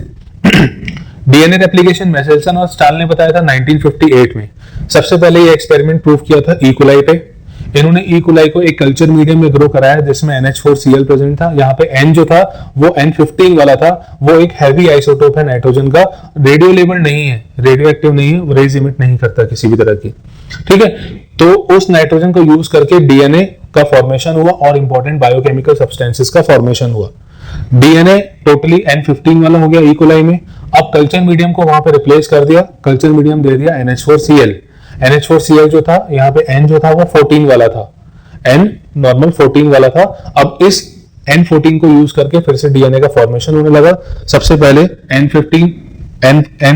डीएनए रेप्लिकेशन मैसेल्सन और स्टाल ने बताया था 1958 में। सबसे पहले ये एक्सपेरिमेंट प्रूव किया था ई कोलाई पे। इन्होंने ई कोलाई को एक कल्चर मीडियम में ग्रो कराया जिसमें NH4Cl प्रेजेंट था। यहाँ पे N जो था वो N15 वाला था, वो एक हैवी आइसोटोप है नाइट्रोजन का, रेडियो लेबल नहीं है, रेडियो एक्टिव नहीं है, रेज इमिट नहीं करता किसी भी तरह की। ठीक है, तो उस नाइट्रोजन को यूज करके डीएनए का फॉर्मेशन हुआ और इंपॉर्टेंट बायोकेमिकल सब्सटेंसेस का फॉर्मेशन हुआ। डीएनए टोटली N15 वाला हो गया ई कोलाई में। अब कल्चर मीडियम को वहां पे रिप्लेस कर दिया, कल्चर मीडियम दे दिया NH4Cl। NH4Cl जो था यहाँ पे N जो था वो 14 वाला था, N नॉर्मल 14 वाला था। अब इस N14 को यूज करके फिर से डीएनए का फॉर्मेशन होने लगा। सबसे पहले N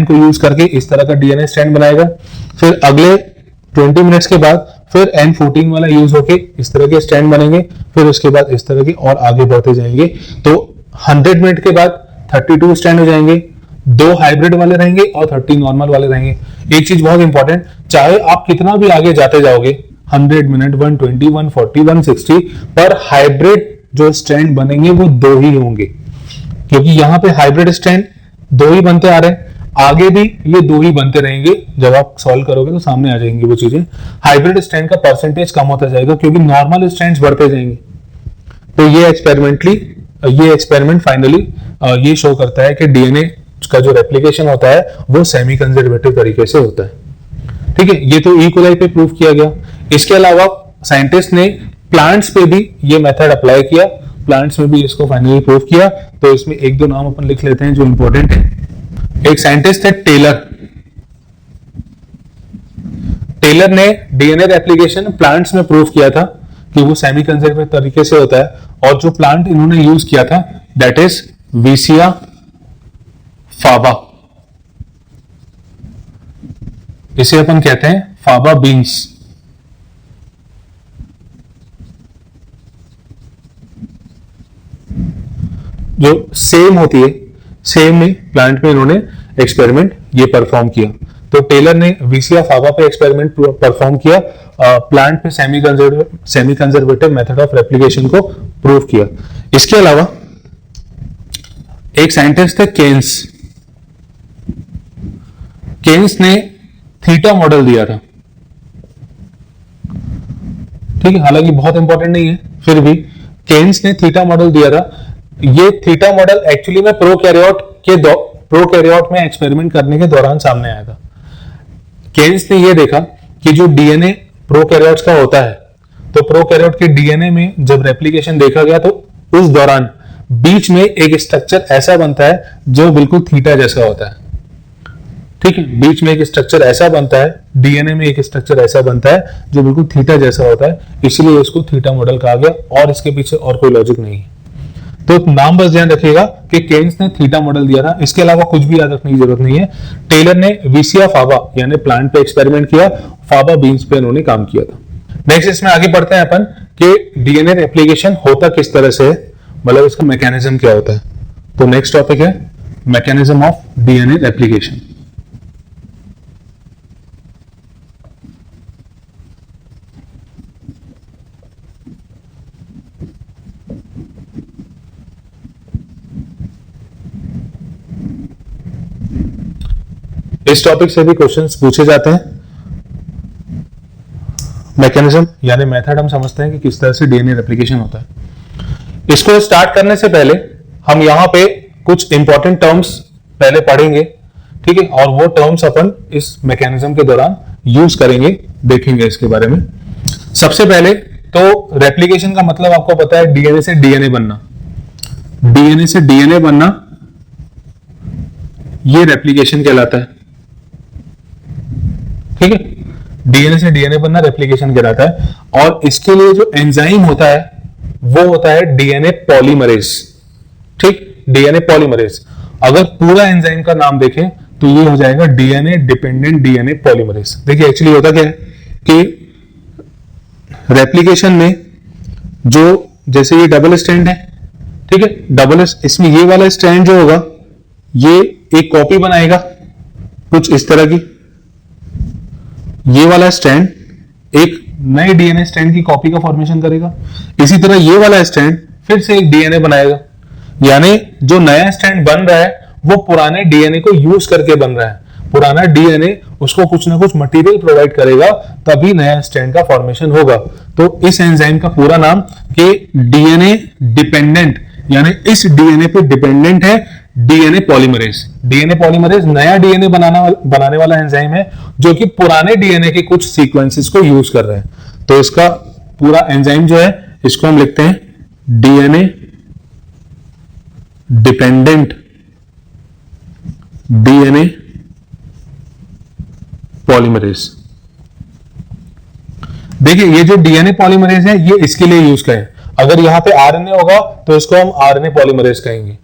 को यूज करके इस तरह का डीएनए स्ट्रैंड बनाएगा, फिर अगले 20 मिनट्स के बाद फिर N14 वाला यूज होके इस तरह के स्ट्रैंड बनेंगे, फिर उसके बाद इस तरह के और आगे बढ़ते जाएंगे। तो 100 मिनट के बाद 32 स्ट्रैंड हो जाएंगे, 2 हाइब्रिड वाले रहेंगे और 30 नॉर्मल वाले रहेंगे। एक चीज बहुत इंपॉर्टेंट, चाहे आप कितना भी आगे जाते जाओगे 100 मिनट 120 140 160 पर हाइब्रिड जो स्ट्रैंड बनेंगे वो 2 ही होंगे, क्योंकि यहाँ पे हाइब्रिड स्ट्रैंड 2 ही बनते आ रहे हैं। आगे भी ये दो ही बनते रहेंगे, जब आप सॉल्व करोगे तो सामने आ जाएंगी वो चीजें। हाइब्रिड स्ट्रैंड का परसेंटेज कम होता जाएगा क्योंकि नॉर्मल स्ट्रैंड्स बढ़ते जाएंगे। तो ये एक्सपेरिमेंट फाइनली ये शो करता है कि डीएनए का जो रेप्लिकेशन होता है वो सेमी कंजर्वेटिव तरीके से होता है। ठीक है, ये तो ई कोलाई पे प्रूव किया गया। इसके अलावा साइंटिस्ट ने प्लांट्स पे भी ये मेथड अप्लाई किया, प्लांट्स में भी इसको फाइनली प्रूव किया। तो इसमें एक दो नाम अपन लिख लेते हैं जो इंपॉर्टेंट है। एक साइंटिस्ट है टेलर ने डीएनए रेप्लिकेशन प्लांट्स में प्रूव किया था कि वो सेमी कंजर्वेटिव तरीके से होता है, और जो प्लांट इन्होंने यूज किया था दैट इज विसिया फाबा। इसे अपन कहते हैं फाबा बीन्स। जो सेम होती है, सेम में प्लांट में इन्होंने एक्सपेरिमेंट ये परफॉर्म किया। तो टेलर ने विसिया फाबा पे एक्सपेरिमेंट परफॉर्म किया, प्लांट पे semi conservative method of replication को प्रूव किया। इसके अलावा एक साइंटिस्ट है केन्स ने थीटा मॉडल दिया था। ठीक है, हालांकि बहुत इंपॉर्टेंट नहीं है, फिर भी केन्स ने थीटा मॉडल दिया था। ये थीटा मॉडल एक्चुअली में प्रोकैरियोट में एक्सपेरिमेंट करने के दौरान सामने आया था। केन्स ने ये देखा कि जो डीएनए प्रोकैरियोट्स का होता है, तो प्रोकैरियोट के डीएनए में जब रेप्लिकेशन देखा गया तो उस दौरान बीच में एक स्ट्रक्चर ऐसा बनता है जो बिल्कुल थीटा जैसा होता है। ठीक है, बीच में एक स्ट्रक्चर ऐसा बनता है, डीएनए में एक स्ट्रक्चर ऐसा बनता है जो बिल्कुल थीटा जैसा होता है, इसलिए इसको थीटा मॉडल कहा गया, और इसके पीछे और कोई लॉजिक नहीं है। तो नाम बस ध्यान रखिएगा कि केन्स ने थीटा मॉडल दिया था, इसके अलावा कुछ भी याद रखने की जरूरत नहीं है। टेलर ने विसिया फाबा यानी प्लांट पे एक्सपेरिमेंट किया, फाबा बीन्स पे इन्होंने काम किया था। नेक्स्ट इसमें आगे बढ़ते हैं अपन कि डीएनए रेप्लिकेशन होता किस तरह से है, मतलब इसका मैकेनिज्म क्या होता है। तो नेक्स्ट टॉपिक है मैकेनिज्म ऑफ डीएनए रेप्लिकेशन। इस टॉपिक से भी क्वेश्चंस पूछे जाते हैं। मैकेनिज्म यानी मेथड हम समझते हैं कि किस तरह से डीएनए रेप्लिकेशन होता है। इसको स्टार्ट करने से पहले हम यहां पे कुछ इंपॉर्टेंट टर्म्स पहले पढ़ेंगे, ठीक है, और वो टर्म्स अपन इस मैकेनिज्म के दौरान यूज करेंगे, देखेंगे इसके बारे में। सबसे पहले तो रेप्लिकेशन का मतलब आपको पता है डीएनए से डीएनए बनना। डीएनए से डीएनए बनना ये रेप्लिकेशन कहलाता है। ठीक है, डीएनए से डीएनए बनना रेप्लिकेशन कहलाता है, और इसके लिए जो एंजाइम होता है वो होता है डीएनए पॉलीमरेज। ठीक, डीएनए पॉलीमरेज। अगर पूरा एंजाइम का नाम देखें तो ये हो जाएगा डीएनए डिपेंडेंट डीएनए पॉलीमरेज। देखिए एक्चुअली होता क्या है कि रेप्लिकेशन में जो जैसे ये डबल स्ट्रैंड है, ठीक है, डबल, इसमें ये वाला स्ट्रैंड जो होगा ये एक कॉपी बनाएगा कुछ इस तरह की, ये वाला स्ट्रैंड एक नए डीएनए स्ट्रैंड की कॉपी का फॉर्मेशन करेगा। इसी तरह ये वाला स्ट्रैंड फिर से एक डीएनए बनाएगा, यानी जो नया स्ट्रैंड बन रहा है वो पुराने डीएनए को यूज करके बन रहा है। पुराना डीएनए उसको कुछ ना कुछ मटेरियल प्रोवाइड करेगा, तभी नया स्ट्रैंड का फॉर्मेशन होगा। तो इस एंजाइम का पूरा नाम कि डीएनए डिपेंडेंट, यानी इस डीएनए पे डिपेंडेंट है डीएनए पॉलीमरेज। डीएनए पॉलीमरेज नया डीएनए बनाने वाला एंजाइम है जो कि पुराने डीएनए के कुछ सीक्वेंसेस को यूज कर रहे हैं। तो इसका पूरा एंजाइम जो है इसको हम लिखते हैं डीएनए डिपेंडेंट डीएनए पॉलीमरेज। देखिए ये जो डीएनए पॉलीमरेज है ये इसके लिए यूज करें। अगर यहां पे आरएनए होगा तो इसको हम आरएनए पॉलीमरेज कहेंगे,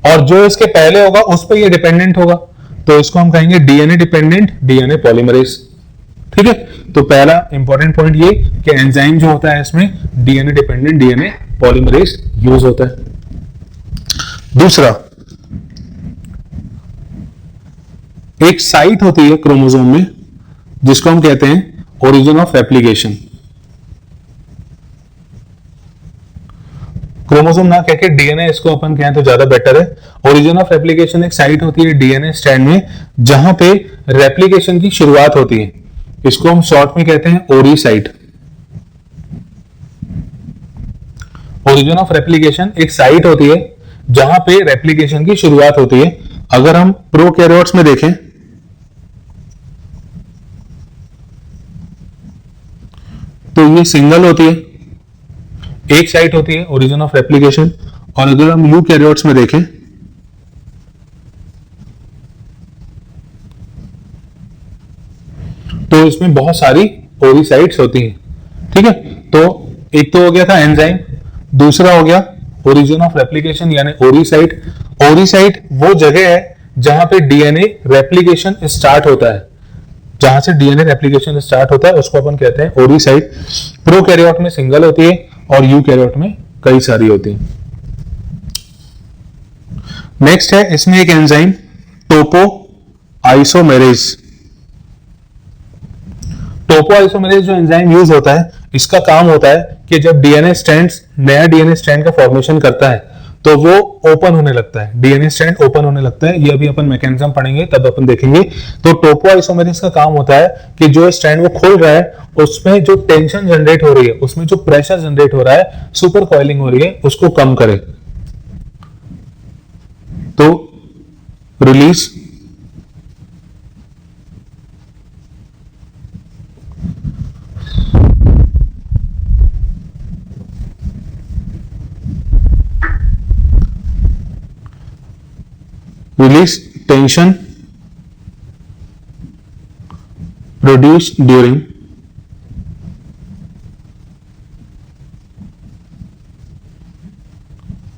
और जो इसके पहले होगा उस पर ये डिपेंडेंट होगा तो इसको हम कहेंगे डीएनए डिपेंडेंट डीएनए पॉलीमरेज। ठीक है, तो पहला इंपॉर्टेंट पॉइंट ये कि एंजाइम जो होता है इसमें DNA dependent DNA polymerase use होता है। दूसरा, एक साइट होती है क्रोमोसोम में जिसको हम कहते हैं ओरिजिन ऑफ रेप्लिकेशन। क्रोमोसोम ना कह के डीएनए इसको अपन कहें तो ज्यादा बेटर है। ओरिजिन ऑफ रेप्लिकेशन एक साइट होती है डीएनए स्ट्रैंड में जहां पे रेप्लिकेशन की शुरुआत होती है, इसको हम शॉर्ट में कहते हैं ओरी साइट। ओरिजिन ऑफ रेप्लिकेशन एक साइट होती है जहां पे रेप्लिकेशन की शुरुआत होती है। अगर हम प्रोकैरियोट्स में देखें तो ये सिंगल होती है, एक साइट होती है ओरिजिन ऑफ रेप्लिकेशन। और अगर हम यूकैरियोट्स में देखें तो इसमें बहुत सारी ओरी साइट्स होती हैं। ठीक है, तो एक तो हो गया था एंजाइम, दूसरा हो गया ओरिजिन ऑफ रेप्लिकेशन यानी ओरी साइट। ओरी साइट वो जगह है जहां पे डीएनए रेप्लिकेशन स्टार्ट होता है, जहां से डीएनए रेप्लिकेशन स्टार्ट होता है उसको अपन कहते हैं ओरी साइट। प्रोकैरियोट में सिंगल होती है और यूकैरियोट में कई सारी होती है। नेक्स्ट है इसमें एक एंजाइम टोपो आइसोमेरेज। टोपो आइसोमेरेज जो एंजाइम यूज होता है, इसका काम होता है कि जब डीएनए स्ट्रैंड्स नया डीएनए स्ट्रैंड का फॉर्मेशन करता है तो वो ओपन होने लगता है, डीएनए स्ट्रैंड ओपन होने लगता है। ये अभी अपन मैकेनिज्म पढ़ेंगे तब अपन देखेंगे। तो टोपो आइसोमेरेज का काम होता है कि जो स्ट्रैंड वो खोल रहा है उसमें जो टेंशन जनरेट हो रही है, उसमें जो प्रेशर जनरेट हो रहा है, सुपर कॉइलिंग हो रही है, उसको कम करे। तो release release tension produced during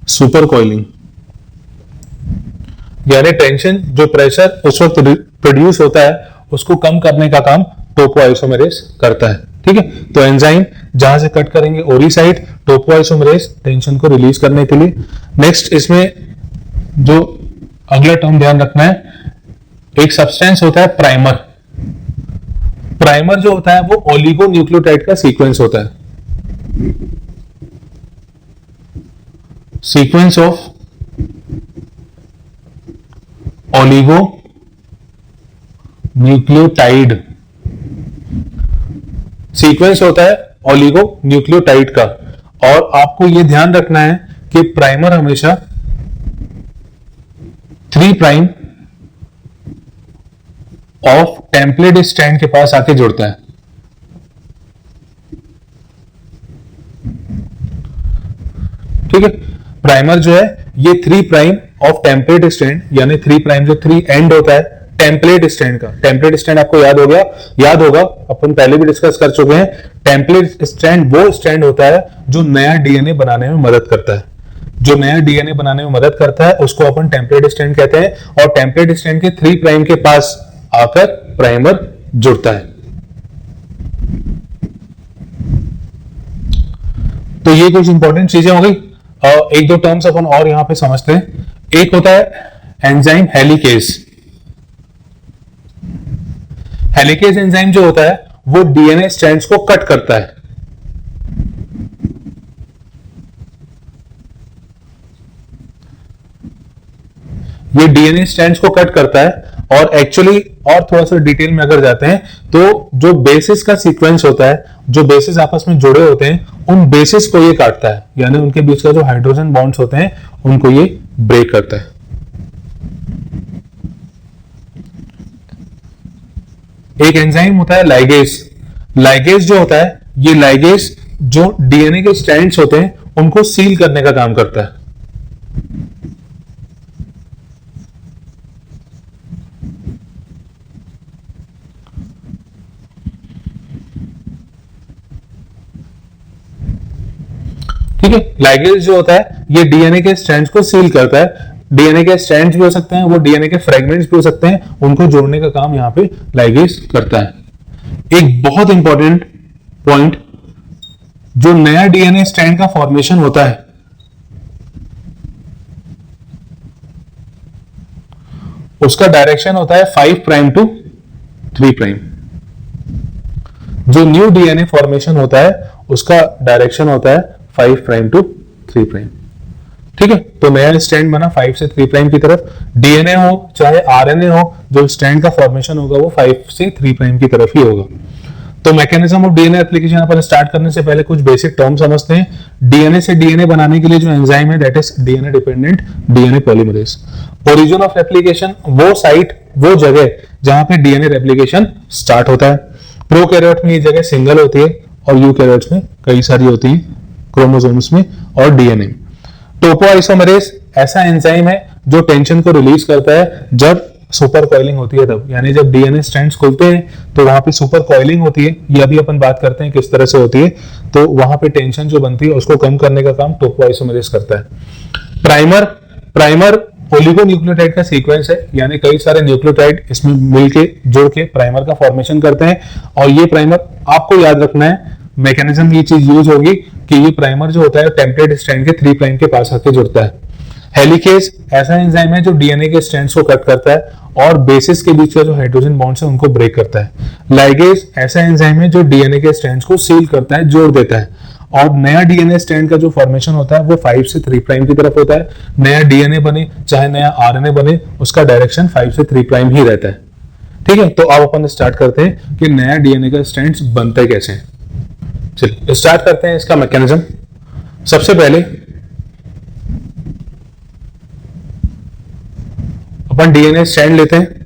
super coiling. यानी टेंशन जो प्रेशर उस वक्त प्रोड्यूस होता है उसको कम करने का काम टोपो आइसोमेरेज करता है। ठीक है, तो एंजाइम जहां से कट करेंगे ओरी साइट, टोपो आइसोमेरेज टेंशन को रिलीज करने के लिए। नेक्स्ट इसमें जो अगला टर्म ध्यान रखना है, एक सब्सटेंस होता है प्राइमर। प्राइमर जो होता है वो ओलिगो न्यूक्लियोटाइड का सीक्वेंस होता है, sequence of oligo nucleotide, sequence होता है ओलिगो न्यूक्लियोटाइड का। और आपको यह ध्यान रखना है कि प्राइमर हमेशा 3 प्राइम ऑफ टेम्पलेट स्ट्रैंड के पास आके जुड़ता है। ठीक है, प्राइमर जो है ये 3 प्राइम ऑफ टेम्पलेट स्ट्रैंड, यानी 3 प्राइम जो 3 एंड होता है टेम्पलेट स्ट्रैंड का। टेम्पलेट स्ट्रैंड आपको याद होगा अपन पहले भी डिस्कस कर चुके हैं। टेम्पलेट स्ट्रैंड वो स्ट्रैंड होता है जो नया डीएनए बनाने में मदद करता है, जो नया डीएनए बनाने में मदद करता है उसको अपन टेम्पलेट स्ट्रैंड कहते हैं। और टेम्पलेट स्ट्रैंड के 3 प्राइम के पास आकर प्राइमर जुड़ता है। तो ये कुछ इंपॉर्टेंट चीजें हो गई। एक दो टर्म्स अपन और यहां पे समझते हैं। एक होता है एंजाइम हेलिकेज। हेलिकेज एंजाइम जो होता है वो डीएनए स्ट्रैंड्स को कट करता है। ये डीएनए स्ट्रैंड्स को कट करता है और एक्चुअली और थोड़ा सा डिटेल में अगर जाते हैं तो जो बेसिस का सीक्वेंस होता है, जो बेसिस आपस में जुड़े होते हैं, उन बेसिस को ये काटता है, यानी उनके बीच का जो हाइड्रोजन बॉन्ड्स होते हैं उनको ये ब्रेक करता है। एक एंजाइम होता है लाइगेज। लाइगेज जो होता है, ये लाइगेज जो डीएनए के स्ट्रैंड्स होते हैं उनको सील करने का काम करता है। ठीक है, लाइगेज जो होता है ये डीएनए के स्ट्रैंड्स को सील करता है। डीएनए के स्ट्रैंड्स भी हो सकते हैं, वो डीएनए के फ्रेगमेंट्स भी हो सकते हैं, उनको जोड़ने का काम यहां पे लाइगेज करता है। एक बहुत इंपॉर्टेंट पॉइंट, जो नया डीएनए स्ट्रैंड का फॉर्मेशन होता है उसका डायरेक्शन होता है 5 प्राइम टू 3 प्राइम। जो न्यू डीएनए फॉर्मेशन होता है उसका डायरेक्शन होता है 5 प्राइम टू 3 प्राइम। ठीक है, तो नया स्ट्रैंड बना 5 से 3 प्राइम की तरफ। डीएनए हो चाहे आरएनए हो, जो स्ट्रैंड का फॉर्मेशन होगा वो 5 से 3 प्राइम की तरफ ही होगा। तो mechanism of DNA application upon start करने से पहले कुछ बेसिक टर्म समझते हैं। डीएनए से डीएनए बनाने के लिए जो एंजाइम है that is DNA dependent DNA polymerase. Origin of replication वो साइट, वो जगह जहां पे डीएनए रेप्लिकेशन स्टार्ट होता है। प्रोकैरियोट में ये जगह सिंगल होती है और यूकैरियोट्स में कई सारी होती है, क्रोमोसोम्स में और डीएनए में। टोपोआइसोमरेज ऐसा एंजाइम है जो टेंशन को रिलीज करता है जब सुपर कॉइलिंग होती है तब, यानी जब डीएनए स्ट्रैंड्स खुलते हैं तो वहां पे सुपर कॉइलिंग होती है। ये अभी अपन बात करते हैं किस तरह से होती है। तो वहां पे टेंशन जो बनती है उसको कम करने का काम टोपोआइसोमरेज करता है। प्राइमर ओलिगोन्यूक्लियोटाइड का सीक्वेंस है, यानी कई सारे न्यूक्लियोटाइड इसमें मिलके जुड़ के प्राइमर का फॉर्मेशन करते हैं। और ये प्राइमर आपको याद रखना है, मैकेनिज्म ये चीज यूज होगी कि ये प्राइमर जो होता है टेम्पलेट स्ट्रैंड के 3 प्राइम के पास आके जुड़ता है। हेलिकेज ऐसा एंजाइम है जो डीएनए के स्ट्रैंड्स को कट करता है और बेसिस के बीच का जो हाइड्रोजन बॉन्ड्स है उनको ब्रेक करता है। लाइगेज ऐसा एंजाइम है जो डीएनए के स्ट्रैंड्स को सील करता है, जोड़ देता है। और नया डीएनए स्ट्रैंड का जो फॉर्मेशन होता है वो 5 से 3 प्राइम की तरफ होता है। नया डीएनए बने चाहे नया आरएनए बने, उसका डायरेक्शन 5 से 3 प्राइम ही रहता है। ठीक है, तो अब अपन स्टार्ट करते हैं कि नया डीएनए का स्ट्रैंड्स बनते कैसे हैं। चलिए स्टार्ट करते हैं इसका मैकेनिज्म। सबसे पहले अपन डीएनए स्ट्रैंड लेते हैं।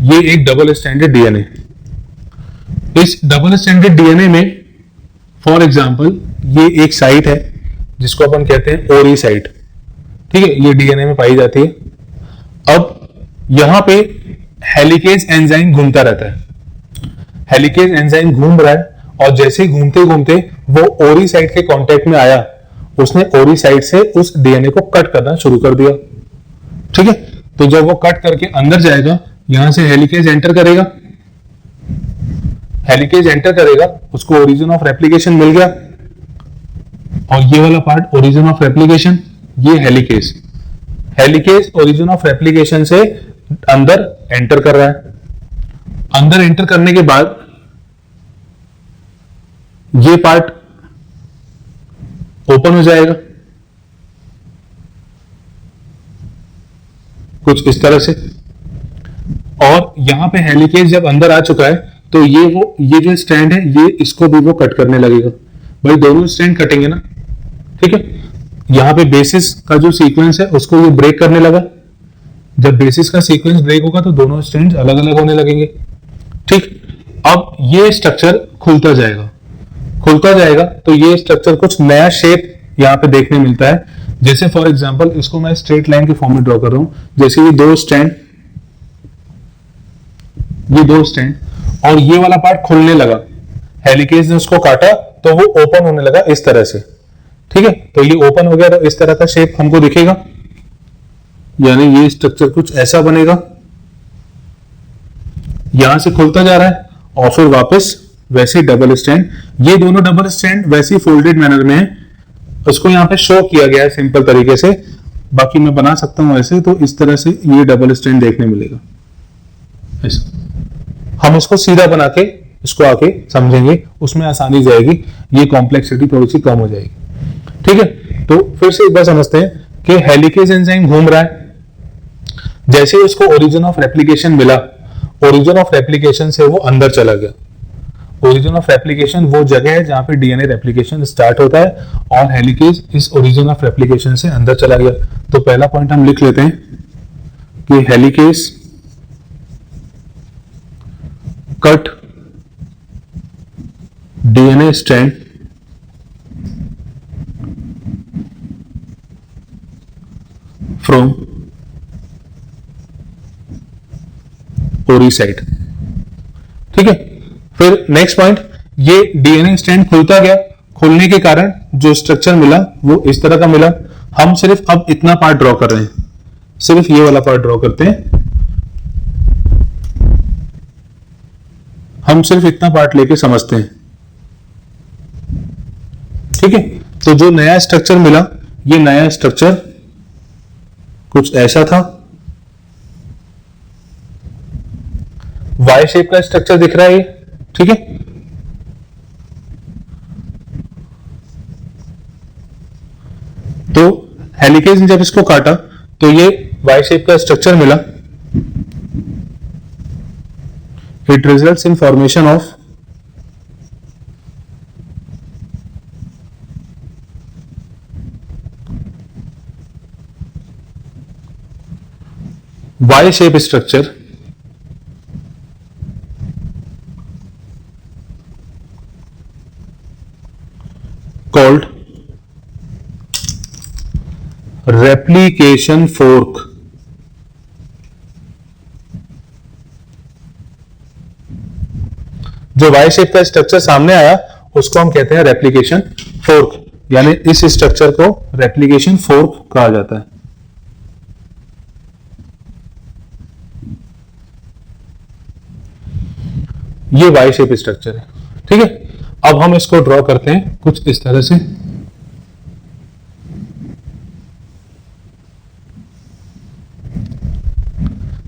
ये एक डबल स्ट्रैंडेड डीएनए। इस डबल स्ट्रैंडेड डीएनए में फॉर एग्जांपल ये एक साइट है जिसको अपन कहते हैं ओरी साइट। ठीक है, ये डीएनए में पाई जाती है। अब यहां पे हेलिकेज एंजाइम घूमता रहता है। हेलिकेज एंजाइम घूम रहा है और जैसे ही घूमते घूमते वो ओरी साइट के कांटेक्ट में आया, उसने ओरी साइट से उस डीएनए को कट करना शुरू कर दिया। ठीक है, तो जब वो कट करके अंदर जाएगा, यहां से हेलिकेज एंटर करेगा। हेलिकेज एंटर करेगा, उसको ओरिजिन ऑफ रेप्लिकेशन मिल गया और ये वाला पार्ट ओरिजिन ऑफ रेप्लिकेशन, ये helicase. Helicase origin of replication से अंदर एंटर कर रहा है। अंदर एंटर करने के बाद ये पार्ट ओपन हो जाएगा कुछ इस तरह से। और यहां पे हेलिकेज जब अंदर आ चुका है तो ये जो स्ट्रैंड है ये इसको भी वो कट करने लगेगा। भाई दोनों स्ट्रैंड कटेंगे ना। ठीक है, यहां पे बेसिस का जो सीक्वेंस है उसको ये ब्रेक करने लगा। जब बेसिस का सीक्वेंस ब्रेक होगा तो दोनों स्ट्रैंड अलग अलग होने लगेंगे। ठीक, अब ये स्ट्रक्चर खुलता जाएगा तो ये स्ट्रक्चर कुछ नया शेप यहां पे देखने मिलता है। जैसे फॉर एग्जांपल इसको मैं स्ट्रेट लाइन के फॉर्म में ड्रॉ कर रहा हूं। जैसे ये दो स्ट्रैंड और ये वाला पार्ट खुलने लगा, हेलिकेज ने उसको काटा तो वो ओपन होने लगा इस तरह से। ठीक है, तो ये ओपन हो गया तो इस तरह का शेप हमको दिखेगा, यानी ये स्ट्रक्चर कुछ ऐसा बनेगा। यहां से खुलता जा रहा है और फिर वापस वैसे डबल स्ट्रैंड, ये दोनों डबल स्ट्रैंड वैसे फोल्डेड मैनर में है। उसको यहां पे शो किया गया है सिंपल तरीके से, बाकी मैं बना सकता हूं ऐसे। तो इस तरह से ये डबल स्ट्रैंड देखने मिलेगा ऐसा। हम इसको सीधा बना के इसको आके समझेंगे, उसमें आसानी जाएगी, ये कॉम्प्लेक्सिटी थोड़ी सी कम हो जाएगी। ठीक है, तो फिर से एक बार समझते हैं कि हेलिकेज एंजाइम घूम रहा है। जैसे ही उसको ओरिजिन ऑफ रेप्लिकेशन मिला, ओरिजिन ऑफ रेप्लिकेशन से वो अंदर चला गया। ओरिजिन ऑफ रेप्लिकेशन वो जगह है जहां पे डीएनए रेप्लिकेशन स्टार्ट होता है और हेलिकेज इस ओरिजिन ऑफ रेप्लिकेशन से अंदर चला गया। तो पहला पॉइंट हम लिख लेते हैं कि helicase cut DNA strand from ओरी साइट। ठीक है, फिर नेक्स्ट पॉइंट, ये डीएनए स्ट्रैंड खुलता गया, खुलने के कारण जो स्ट्रक्चर मिला वो इस तरह का मिला। हम सिर्फ अब इतना पार्ट ड्रॉ कर रहे हैं, सिर्फ ये वाला पार्ट ड्रॉ करते हैं। हम सिर्फ इतना पार्ट लेके समझते हैं। ठीक है, तो जो नया स्ट्रक्चर मिला, ये नया स्ट्रक्चर कुछ ऐसा था। वाई शेप का स्ट्रक्चर दिख रहा है ये। ठीक है, तो हेलिकेज ने जब इसको काटा तो ये वाई शेप का स्ट्रक्चर मिला. It results in formation of Y shape structure called replication fork. जो वाई शेप का स्ट्रक्चर सामने आया उसको हम कहते हैं रेप्लिकेशन फोर्क, यानी इस स्ट्रक्चर को रेप्लिकेशन फोर्क कहा जाता है. ये वाई शेप स्ट्रक्चर है. ठीक है, अब हम इसको ड्रॉ करते हैं कुछ इस तरह से.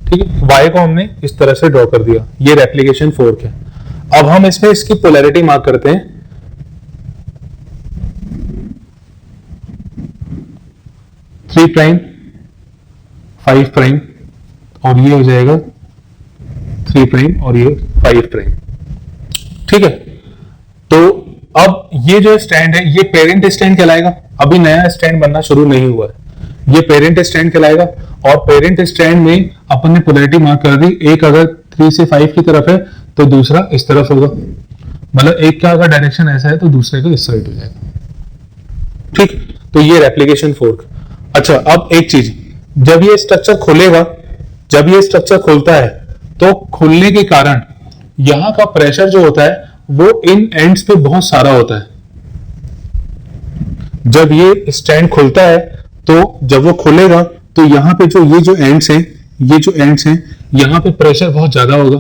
ठीक है, वाई को हमने इस तरह से ड्रॉ कर दिया, ये रेप्लिकेशन फोर्क है. अब हम इसमें इसकी पोलैरिटी मार्क करते हैं. थ्री प्राइम, 5 प्राइम, और ये हो जाएगा 3 प्राइम और ये 5 प्राइम. ठीक है, तो अब ये जो स्टैंड है ये पेरेंट स्टैंड कहलाएगा. अभी नया स्टैंड बनना शुरू नहीं हुआ है, ये पेरेंट स्टैंड कहलाएगा. और पेरेंट स्टैंड में अपन ने पोलैरिटी मार्क कर दी. एक अगर 3 से 5 की तरफ है तो दूसरा इस तरफ होगा, मतलब एक का अगर डायरेक्शन ऐसा है तो दूसरे का इस साइड हो जाएगा. ठीक, तो ये रेप्लिकेशन फोर्क. अच्छा, अब एक चीज, जब ये स्ट्रक्चर खुलेगा, जब ये स्ट्रक्चर खुलता है तो खुलने के कारण यहां का प्रेशर जो होता है वो इन एंड्स पे बहुत सारा होता है. जब ये स्टैंड खुलता है तो जब वो खुलेगा तो यहां पे जो ये जो एंड्स हैं, ये जो एंड्स हैं, यहां पे प्रेशर बहुत ज्यादा होगा.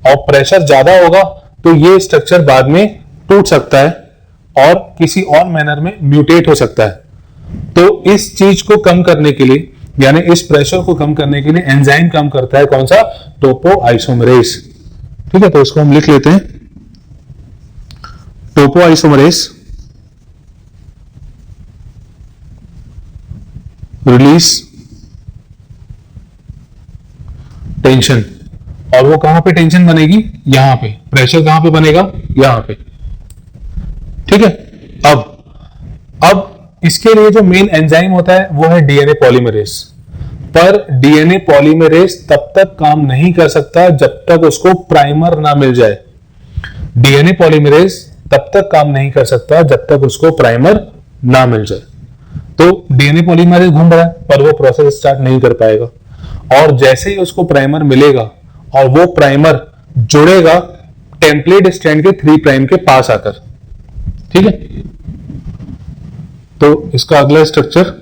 और प्रेशर ज्यादा होगा तो ये स्ट्रक्चर बाद में टूट सकता है और किसी और मैनर में म्यूटेट हो सकता है. तो इस चीज को कम करने के लिए, यानी इस प्रेशर को कम करने के लिए एंजाइम काम करता है. कौन सा? टोपो आइसोमरेज. ठीक है, तो उसको हम लिख लेते हैं, टोपो आइसोमरेज रिलीज टेंशन. और वो कहां पे टेंशन बनेगी? यहां पे. प्रेशर कहां पे बनेगा? यहां पे. ठीक है, अब इसके लिए जो मेन एंजाइम होता है वो है डीएनए पॉलीमरेज. पर डीएनए पॉलीमरेज तब तक काम नहीं कर सकता जब तक उसको प्राइमर ना मिल जाए. डीएनए पॉलीमरेज तब तक काम नहीं कर सकता जब तक उसको प्राइमर ना मिल जाए. तो डीएनए पॉलीमरेज घूम रहा है पर वो प्रोसेस स्टार्ट नहीं कर पाएगा. और जैसे ही उसको प्राइमर मिलेगा और वो प्राइमर जुड़ेगा टेम्पलेट स्ट्रैंड के 3 प्राइम के पास आकर. ठीक है, तो इसका अगला स्ट्रक्चर,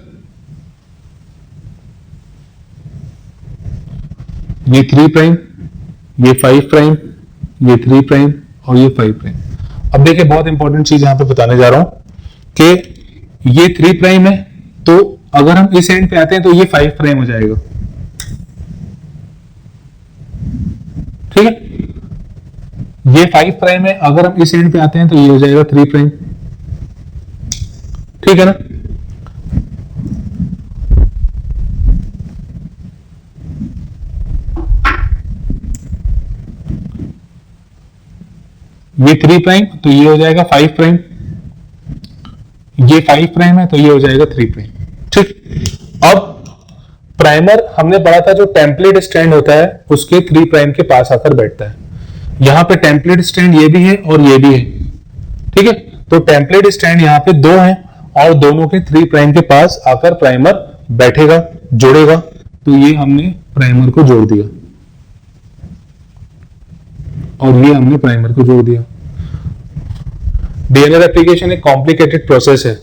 ये 3 प्राइम, ये 5 प्राइम, ये 3 प्राइम और ये 5 प्राइम. अब देखिए, बहुत इंपॉर्टेंट चीज यहां पे बताने जा रहा हूं कि ये 3 प्राइम है, तो अगर हम इस एंड पे आते हैं तो ये 5 प्राइम हो जाएगा. ठीक है, ये 5 प्राइम है, अगर हम इस एंड पे आते हैं तो ये हो जाएगा 3 प्राइम. ठीक है ना? ये 3 प्राइम तो ये हो जाएगा 5 प्राइम. ये 5 प्राइम है तो ये हो जाएगा 3 प्राइम. ठीक, अब प्राइमर हमने पढ़ा था, जो टेम्पलेट स्ट्रैंड होता है उसके 3 प्राइम के पास आकर बैठता है. यहां पे टेम्पलेट स्ट्रैंड ये भी है और ये भी है. ठीक है, तो टेम्पलेट स्ट्रैंड यहां पे 2 हैं और दोनों के 3 प्राइम के पास आकर प्राइमर बैठेगा, जोड़ेगा. तो ये हमने प्राइमर को जोड़ दिया और ये हमने प्राइमर को जोड़ दिया. डीएनए रेप्लिकेशन एक कॉम्प्लिकेटेड प्रोसेस है,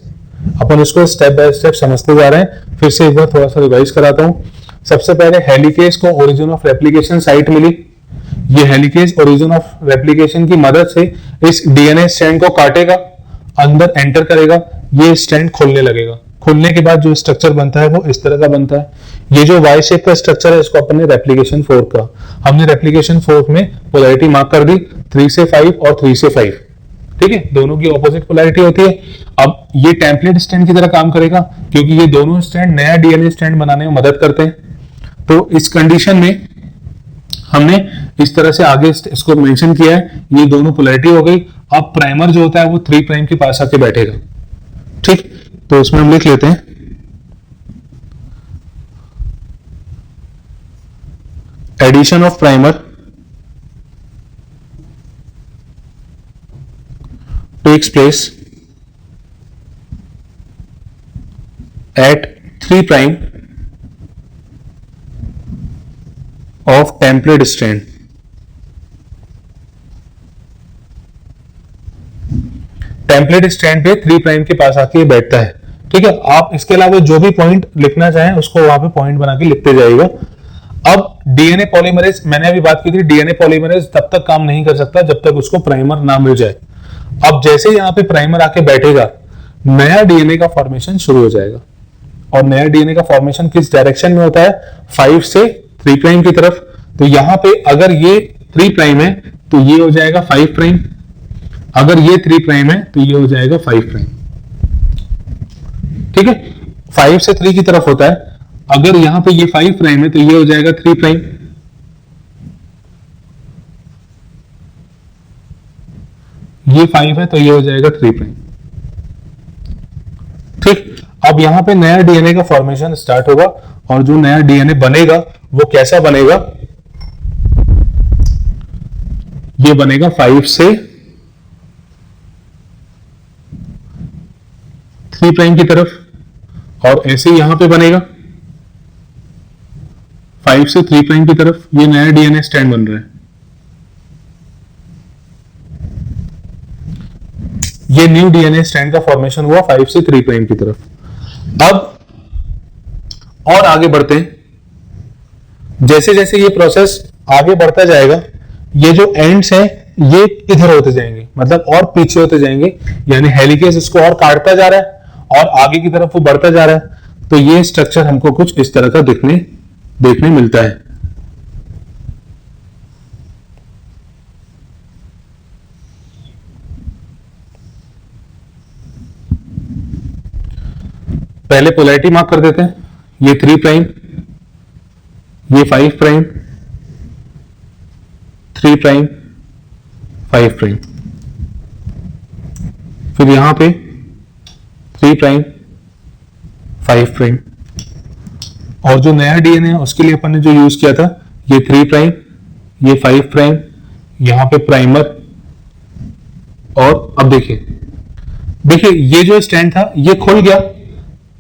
अपन उसको स्टेप बाय स्टेप समझते जा रहे हैं. फिर से एक बार थोड़ा सा रिवाइज कराता हूं. सबसे पहले हेलिकेज को ओरिजिन ऑफ रेप्लिकेशन साइट मिली. ये हेलिकेज ओरिजिन ऑफ रेप्लिकेशन की मदद से इस डीएनए स्ट्रैंड को काटेगा, अंदर एंटर करेगा, ये स्ट्रैंड खोलने लगेगा. खोलने के बाद जो स्ट्रक्चर बनता है वो इस तरह का बनता है. ये जो वाई शेप का स्ट्रक्चर है इसको अपन ने रेप्लिकेशन फोर्क का, हमने रेप्लिकेशन फोर्क में पोलैरिटी मार्क कर दी 3 से 5 और 3 से 5. ठीक है, दोनों की ऑपोजिट पोलैरिटी होती है। अब ये टेम्पलेट स्ट्रैंड की तरह काम करेगा क्योंकि ये दोनों स्ट्रैंड नया डीएनए स्ट्रैंड बनाने में मदद करते हैं। तो इस कंडीशन में हमने इस तरह से आगे इसको मेंशन किया है, ये दोनों पोलैरिटी हो गई। अब प्राइमर जो होता है वो 3 प्राइम के पास आके बैठेगा। ठीक, तो इसमें हम लिख लेते हैं addition of primer takes place at 3 prime of template strand। Template strand पे 3 प्राइम के पास आके बैठता है। ठीक है, आप इसके अलावा जो भी पॉइंट लिखना चाहें उसको वहां पे पॉइंट बना के लिखते जाइएगा। अब डीएनए पॉलीमरेज, मैंने अभी बात की थी, डीएनए पॉलीमरेज तब तक काम नहीं कर सकता जब तक उसको प्राइमर ना मिल जाए। अब जैसे यहाँ पे प्राइमर आके बैठेगा, नया डीएनए का फॉर्मेशन शुरू हो जाएगा। और नया डीएनए का फॉर्मेशन किस डायरेक्शन में होता है? 5 से 3 प्राइम की तरफ। तो यहाँ पे अगर ये 3 प्राइम है तो ये हो जाएगा 5 प्राइम, अगर ये 3 प्राइम है तो ये हो जाएगा 5 प्राइम। ठीक है, 5 से 3 की तरफ होता है। अगर यहाँ पे ये 5 प्राइम है तो ये हो जाएगा 3 प्राइम। ये 5 है तो ये हो जाएगा 3 प्राइम। ठीक, अब यहां पे नया डीएनए का फॉर्मेशन स्टार्ट होगा और जो नया डीएनए बनेगा वो कैसा बनेगा? ये बनेगा 5 से 3 प्राइम की तरफ, और ऐसे यहां पे बनेगा 5 से 3 प्राइम की तरफ। ये नया डीएनए स्ट्रैंड बन रहा है। ये न्यू डीएनए स्ट्रैंड का फॉर्मेशन हुआ 5 से 3 प्राइम की तरफ। अब और आगे बढ़ते हैं। जैसे जैसे ये प्रोसेस आगे बढ़ता जाएगा, ये जो एंड्स हैं ये इधर होते जाएंगे, मतलब और पीछे होते जाएंगे, यानी हेलिकेज इसको और काटता जा रहा है और आगे की तरफ वो बढ़ता जा रहा है। तो ये स्ट्रक्चर हमको कुछ इस तरह का देखने मिलता है। पहले पोलैरिटी मार्क कर देते हैं। ये 3 प्राइम, ये 5 प्राइम, 3 प्राइम, 5 प्राइम, फिर यहां पे 3 प्राइम, 5 प्राइम, और जो नया डीएनए है उसके लिए अपन ने जो यूज किया था ये 3 प्राइम, ये 5 प्राइम, यहां पे प्राइमर। और अब देखिए ये जो स्टैंड था ये खुल गया,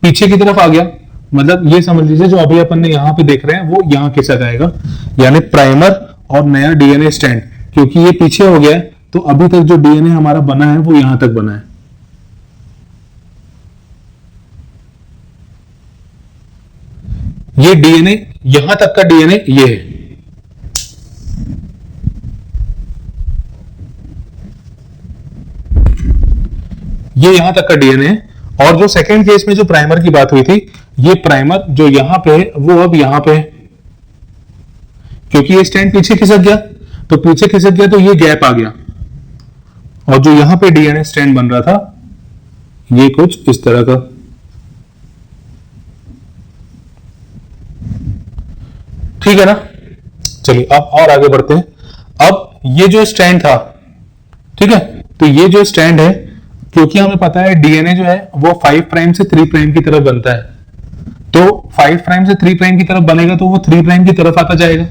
पीछे की तरफ आ गया, मतलब ये समझ लीजिए जो अभी अपन ने यहां पे देख रहे हैं वो यहां खिंचा जाएगा, यानी प्राइमर और नया डीएनए स्टैंड। क्योंकि ये पीछे हो गया है तो अभी तक जो डीएनए हमारा बना है वो यहां तक बना है। ये डीएनए, यहां तक का डीएनए ये है। ये यहां तक का डीएनए है। और जो सेकेंड केस में जो प्राइमर की बात हुई थी, ये प्राइमर जो यहां पे है वो अब यहां पे है, क्योंकि ये स्टैंड पीछे खिसक गया, तो पीछे खिसक गया तो ये गैप आ गया, और जो यहां पे डीएनए स्टैंड बन रहा था ये कुछ इस तरह का। ठीक है ना, चलिए अब और आगे बढ़ते हैं। अब ये जो स्टैंड था, ठीक है, तो ये जो स्टैंड है, क्योंकि हमें पता है डीएनए जो है वो 5 प्राइम से 3 प्राइम की तरफ बनता है, तो 5 प्राइम से 3 प्राइम की तरफ बनेगा तो वो 3 प्राइम की तरफ आता जाएगा।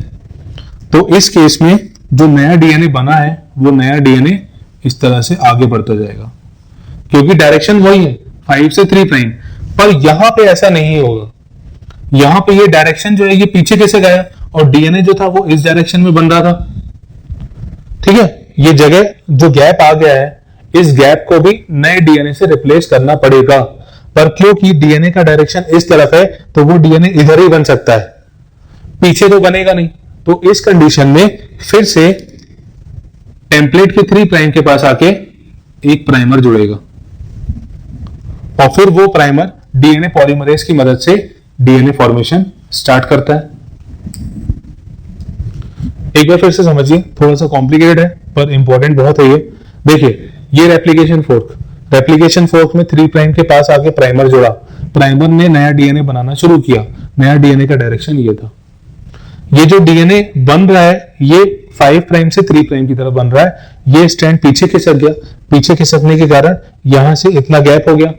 तो इस केस में जो नया डीएनए बना है वो नया डीएनए इस तरह से आगे बढ़ता जाएगा, क्योंकि डायरेक्शन वही है 5 से 3 प्राइम। पर यहां पे ऐसा नहीं होगा, यहां पे ये डायरेक्शन जो है ये पीछे कैसे गया, और डीएनए जो था वो इस डायरेक्शन में बन रहा था। ठीक है, ये जगह जो गैप आ गया है, इस गैप को भी नए डीएनए से रिप्लेस करना पड़ेगा। पर क्योंकि डीएनए का डायरेक्शन इस तरफ है तो वो डीएनए इधर ही बन सकता है, पीछे तो बनेगा नहीं। तो इस कंडीशन में फिर से टेम्पलेट के 3 प्राइम के पास आके एक प्राइमर जुड़ेगा, और फिर वो प्राइमर डीएनए पॉलीमरेज की मदद से डीएनए फॉर्मेशन स्टार्ट करता है। एक बार फिर से समझिए, थोड़ा सा कॉम्प्लिकेटेड है पर इंपॉर्टेंट बहुत है ये। देखिए ये रेप्लिकेशन फोर्क में 3 प्राइम के पास आके प्राइमर जोड़ा, प्राइमर ने नया डीएनए बनाना शुरू किया, नया डीएनए का डायरेक्शन ये था। ये जो डीएनए बन रहा है ये 5 प्राइम से 3 प्राइम की तरफ बन रहा है, ये स्ट्रैंड पीछे खिसक गया, पीछे खिसकने के कारण यहां से इतना गैप हो गया।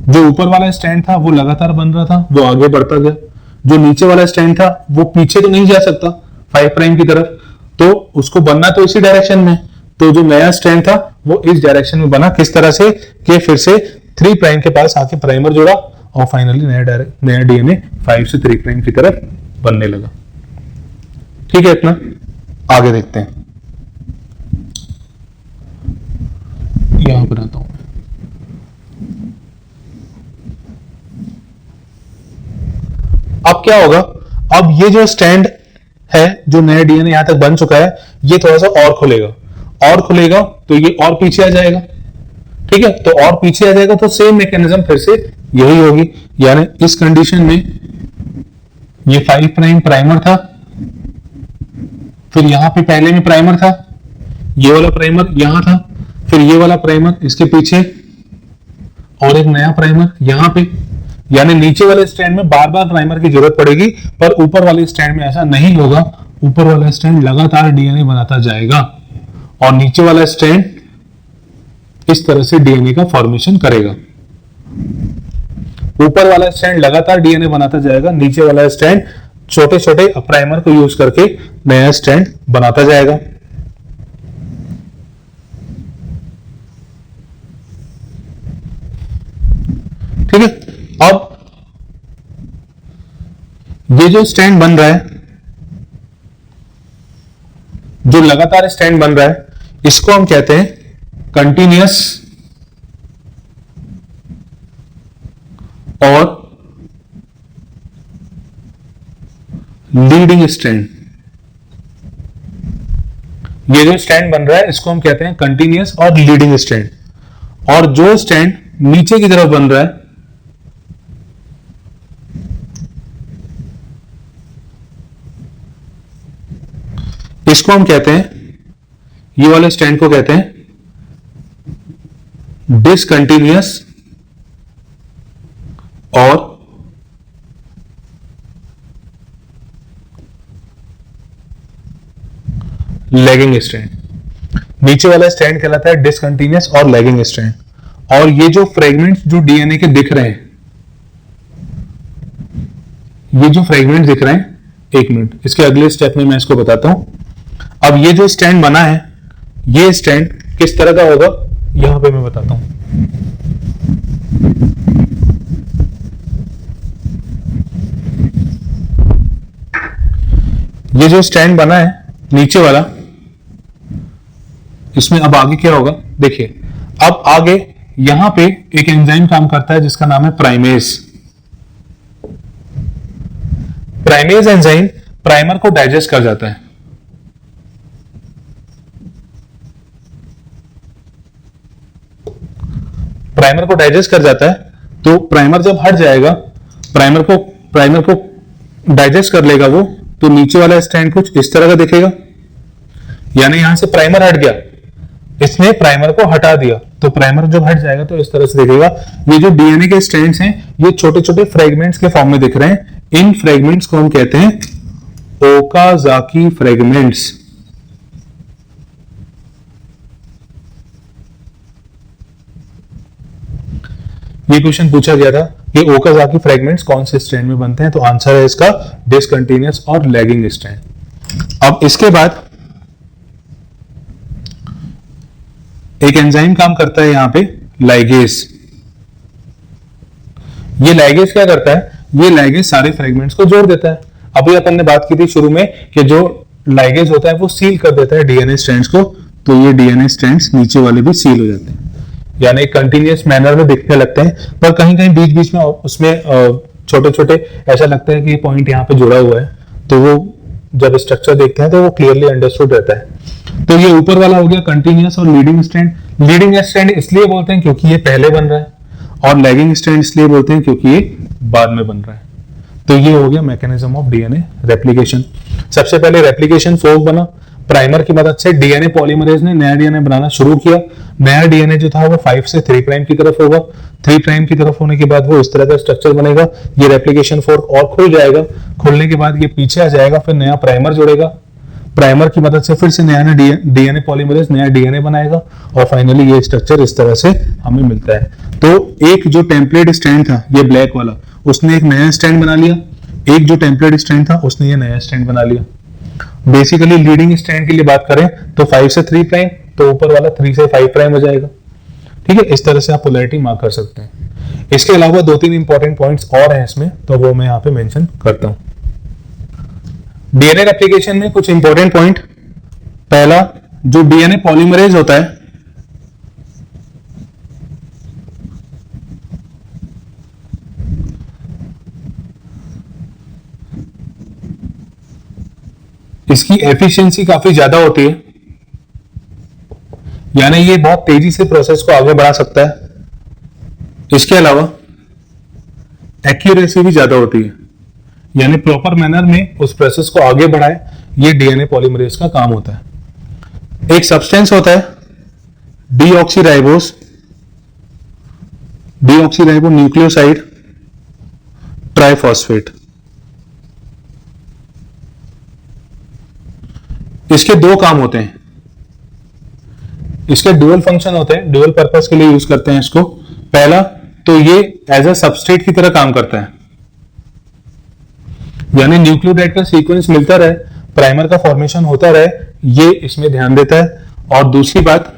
जो ऊपर वाला स्ट्रैंड था वो लगातार बन रहा था, वो आगे बढ़ता गया। जो नीचे वाला स्ट्रैंड था वो पीछे तो नहीं जा सकता 5 प्राइम की तरफ, तो उसको बनना तो इसी डायरेक्शन में, तो जो नया स्ट्रैंड था वो इस डायरेक्शन में बना। किस तरह से कि फिर से 3 प्राइम के पास आके प्राइमर जोड़ा और फाइनली नया डीएनए 5 से 3 प्राइम की तरफ बनने लगा। ठीक है, इतना आगे देखते हैं। यहां पर आता हूं, अब क्या होगा, अब ये जो स्टैंड है जो नया डीएनए यहां तक बन चुका है, ये थोड़ा सा और खुलेगा तो ये और पीछे आ जाएगा। ठीक है, तो और पीछे आ जाएगा तो सेम मैकेनिज्म फिर से यही होगी, यानी इस कंडीशन में ये 5 प्राइम प्राइमर था, फिर यहां पे पहले में प्राइमर था, ये वाला प्राइमर यहां था, फिर ये वाला प्राइमर इसके पीछे और एक नया प्राइमर यहां पे, यानी नीचे वाले स्ट्रैंड में बार बार प्राइमर की जरूरत पड़ेगी, पर ऊपर वाले स्ट्रैंड में ऐसा नहीं होगा। ऊपर वाला स्ट्रैंड लगातार डीएनए बनाता जाएगा और नीचे वाला स्ट्रैंड इस तरह से डीएनए का फॉर्मेशन करेगा। ऊपर वाला स्ट्रैंड लगातार डीएनए बनाता जाएगा, नीचे वाला स्ट्रैंड छोटे छोटे प्राइमर को यूज करके नया स्ट्रैंड बनाता जाएगा। ठीक है, अब ये जो स्ट्रैंड बन रहा है, जो लगातार स्ट्रैंड बन रहा है, इसको हम कहते हैं कंटिन्यूअस और लीडिंग स्ट्रैंड। ये जो स्ट्रैंड बन रहा है इसको हम कहते हैं कंटिन्यूअस और लीडिंग स्ट्रैंड। और जो स्ट्रैंड नीचे की तरफ बन रहा है इसको हम कहते हैं, ये वाले स्ट्रैंड को कहते हैं डिसकंटिन्यूअस और लैगिंग स्ट्रैंड। नीचे वाला स्ट्रैंड कहलाता है डिसकंटिन्यूअस और लैगिंग स्ट्रैंड। और ये जो फ्रेगमेंट्स जो डीएनए के दिख रहे हैं, ये जो फ्रेगमेंट दिख रहे हैं, एक मिनट, इसके अगले स्टेप में मैं इसको बताता हूं। अब ये जो स्ट्रैंड बना है, ये स्ट्रैंड किस तरह का होगा यहां पे मैं बताता हूं। ये जो स्ट्रैंड बना है नीचे वाला, इसमें अब आगे क्या होगा देखिए। अब आगे यहां पे एक एंजाइम काम करता है जिसका नाम है प्राइमेज। प्राइमेज एंजाइम प्राइमर को डाइजेस्ट कर जाता है। प्राइमर को डाइजेस्ट कर जाता है, तो प्राइमर जब हट जाएगा, प्राइमर को डाइजेस्ट कर लेगा वो, तो नीचे वाला स्ट्रैंड कुछ इस तरह का दिखेगा। यानी यहां से प्राइमर हट गया, इसने प्राइमर को हटा दिया, तो प्राइमर जब हट जाएगा तो इस तरह से दिखेगा। ये जो डीएनए के स्ट्रैंड्स हैं, ये छोटे छोटे फ्रेगमेंट्स के फॉर्म में दिख रहे हैं। इन फ्रेगमेंट्स को हम कहते हैं ओकाजाकी फ्रेगमेंट्स। ये क्वेश्चन पूछा गया था कि ओकाजाकी फ्रेगमेंट्स कौन से स्ट्रैंड में बनते हैं, तो आंसर है इसका डिसकंटिन्यूअस और लैगिंग स्ट्रैंड। अब इसके बाद एक एंजाइम काम करता है यहां पे, लाइगेज। ये लाइगेज क्या करता है, ये लाइगेज सारे फ्रेगमेंट्स को जोड़ देता है। अभी अपन ने बात की थी शुरू में कि जो लाइगेज होता है वो सील कर देता है डीएनए स्ट्रैंड्स को, तो ये डीएनए स्ट्रैंड्स नीचे वाले भी सील हो जाते हैं, यानी कंटिन्यूअस मैनर में दिखने लगते हैं। पर कहीं कहीं बीच बीच में उसमें छोटे छोटे ऐसा लगता है कि ये पॉइंट यहाँ पे जुड़ा हुआ है, तो वो जब स्ट्रक्चर देखते हैं तो वो क्लियरली अंडरस्टूड रहता है। तो ये ऊपर वाला हो गया कंटिन्यूअस और लीडिंग स्ट्रैंड। लीडिंग स्ट्रैंड इसलिए बोलते हैं क्योंकि ये पहले बन रहा है, और लैगिंग स्ट्रैंड इसलिए बोलते हैं क्योंकि ये बाद में बन रहा है। तो ये हो गया मैकेनिज्म ऑफ डीएनए रेप्लिकेशन। सबसे पहले रेप्लिकेशन फोर्क बना, प्राइमर की मदद से डीएनए पॉलीमरेज ने नया डीएनए बनाना शुरू किया। नया डीएनए जो था वो 5 से 3 प्राइम की तरफ होगा। 3 प्राइम की तरफ होने के बाद वो इस तरह का स्ट्रक्चर बनेगा। ये रेप्लिकेशन फोर्क और खुल जाएगा। खुलने के बाद ये पीछे आ जाएगा, फिर नया प्राइमर जोड़ेगा। प्राइमर की मदद से फिर से नया डीएनए पॉलीमरेज नया डीएनए बनाएगा और फाइनली ये स्ट्रक्चर इस तरह से हमें मिलता है। तो एक जो टेम्पलेट स्ट्रैंड था ये ब्लैक वाला, उसने एक नया स्ट्रैंड बना लिया। एक जो टेम्पलेट स्ट्रैंड था उसने ये नया स्ट्रैंड बना लिया। बेसिकली लीडिंग स्ट्रैंड के लिए बात करें तो 5 से 3 प्राइम, तो ऊपर वाला 3 से 5 प्राइम हो जाएगा। ठीक है, इस तरह से आप पोलैरिटी मार्क कर सकते हैं। इसके अलावा 2-3 इंपॉर्टेंट पॉइंट्स और हैं इसमें, तो वो मैं यहाँ पे मेंशन करता हूं। डीएनए रेप्लिकेशन में कुछ इंपॉर्टेंट पॉइंट। पहला, जो डीएनए पॉलीमरेज होता है इसकी एफिशिएंसी काफी ज्यादा होती है, यानी ये बहुत तेजी से प्रोसेस को आगे बढ़ा सकता है। इसके अलावा एक्यूरेसी भी ज्यादा होती है, यानी प्रॉपर मैनर में उस प्रोसेस को आगे बढ़ाए, ये डीएनए पॉलीमरेज का काम होता है। एक सब्सटेंस होता है डीऑक्सीराइबो न्यूक्लियोसाइड ट्राइफॉस्फेट। इसके दो काम होते हैं, इसके डुअल फंक्शन होते हैं, डुअल पर्पस के लिए यूज करते हैं इसको। पहला तो ये एज अ सबस्ट्रेट की तरह काम करता है, यानी न्यूक्लियोटाइड का सीक्वेंस मिलता रहे, प्राइमर का फॉर्मेशन होता रहे, ये इसमें ध्यान देता है। और दूसरी बात,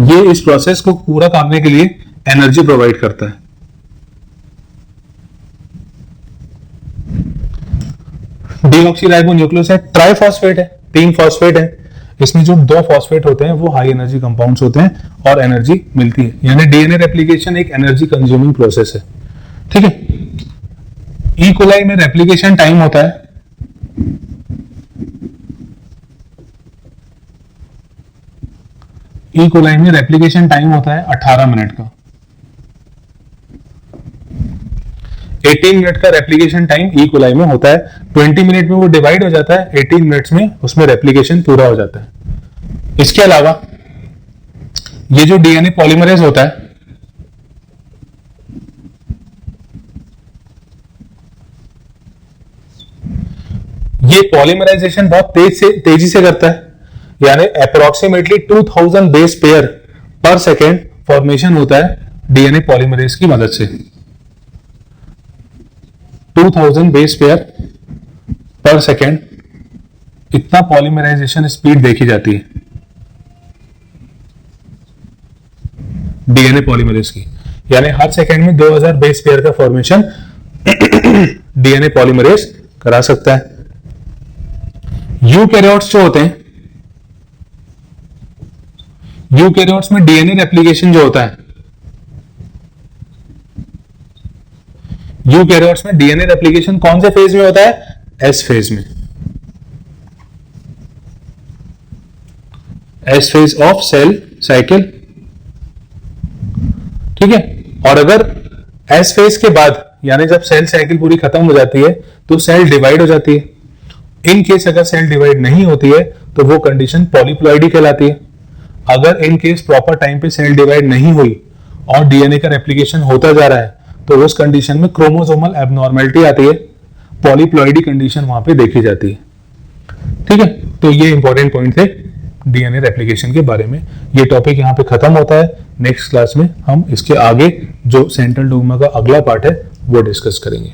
ये इस प्रोसेस को पूरा करने के लिए एनर्जी प्रोवाइड करता है। डीऑक्सीराइबो न्यूक्लियोसाइड ट्राइफॉस्फेट है, 3 फॉस्फेट है। इसमें जो 2 फॉस्फेट होते हैं वो हाई एनर्जी कंपाउंड्स होते हैं और एनर्जी मिलती है, यानी डीएनए रेप्लिकेशन एक एनर्जी कंज्यूमिंग प्रोसेस है। ठीक है। ई कोलाई में रेप्लिकेशन टाइम होता है ई कोलाई में रेप्लिकेशन टाइम होता है 18 मिनट का। 18 मिनट का रेप्लिकेशन टाइम ई कोलाई में होता है। 20 मिनट में वो डिवाइड हो जाता है, 18 मिनट्स में उसमें रेप्लिकेशन पूरा हो जाता है। इसके अलावा ये जो डीएनए पॉलीमरेज होता है, ये पॉलीमराइजेशन बहुत तेजी से करता है, यानी अप्रोक्सीमेटली 2000 बेस पेयर पर सेकेंड फॉर्मेशन होता है डीएनए पॉलीमरेज की मदद से। 2000 बेस पेयर पर सेकेंड, इतना पॉलीमराइजेशन स्पीड देखी जाती है डीएनए पॉलीमरेज की, यानी हर सेकेंड में 2000 बेस पेयर का फॉर्मेशन डीएनए पॉलीमरेज करा सकता है। यूकैरियोट्स जो होते हैं, यूकैरियोट्स में डीएनए रेप्लिकेशन जो होता है, यूकैरियोट्स में डीएनए रेप्लिकेशन कौन से फेज में होता है? एस फेज में, S phase of cell cycle. ठीक है। और अगर एस फेज के बाद, यानी जब सेल साइकिल पूरी खत्म हो जाती है तो सेल डिवाइड हो जाती है। इन केस अगर सेल डिवाइड नहीं होती है तो वो कंडीशन पॉलीप्लॉइडी कहलाती है। अगर इन केस प्रॉपर टाइम पे सेल डिवाइड नहीं हुई और डीएनए का रेप्लिकेशन होता जा रहा है तो उस कंडीशन में क्रोमोसोमल एबनॉर्मेलिटी आती है, पॉलीप्लॉइडी कंडीशन वहां पे देखी जाती है। ठीक है। तो ये इंपॉर्टेंट पॉइंट थे डीएनए रेप्लिकेशन के बारे में। ये टॉपिक यहाँ पे खत्म होता है। नेक्स्ट क्लास में हम इसके आगे जो सेंट्रल डोग्मा का अगला पार्ट है वो डिस्कस करेंगे।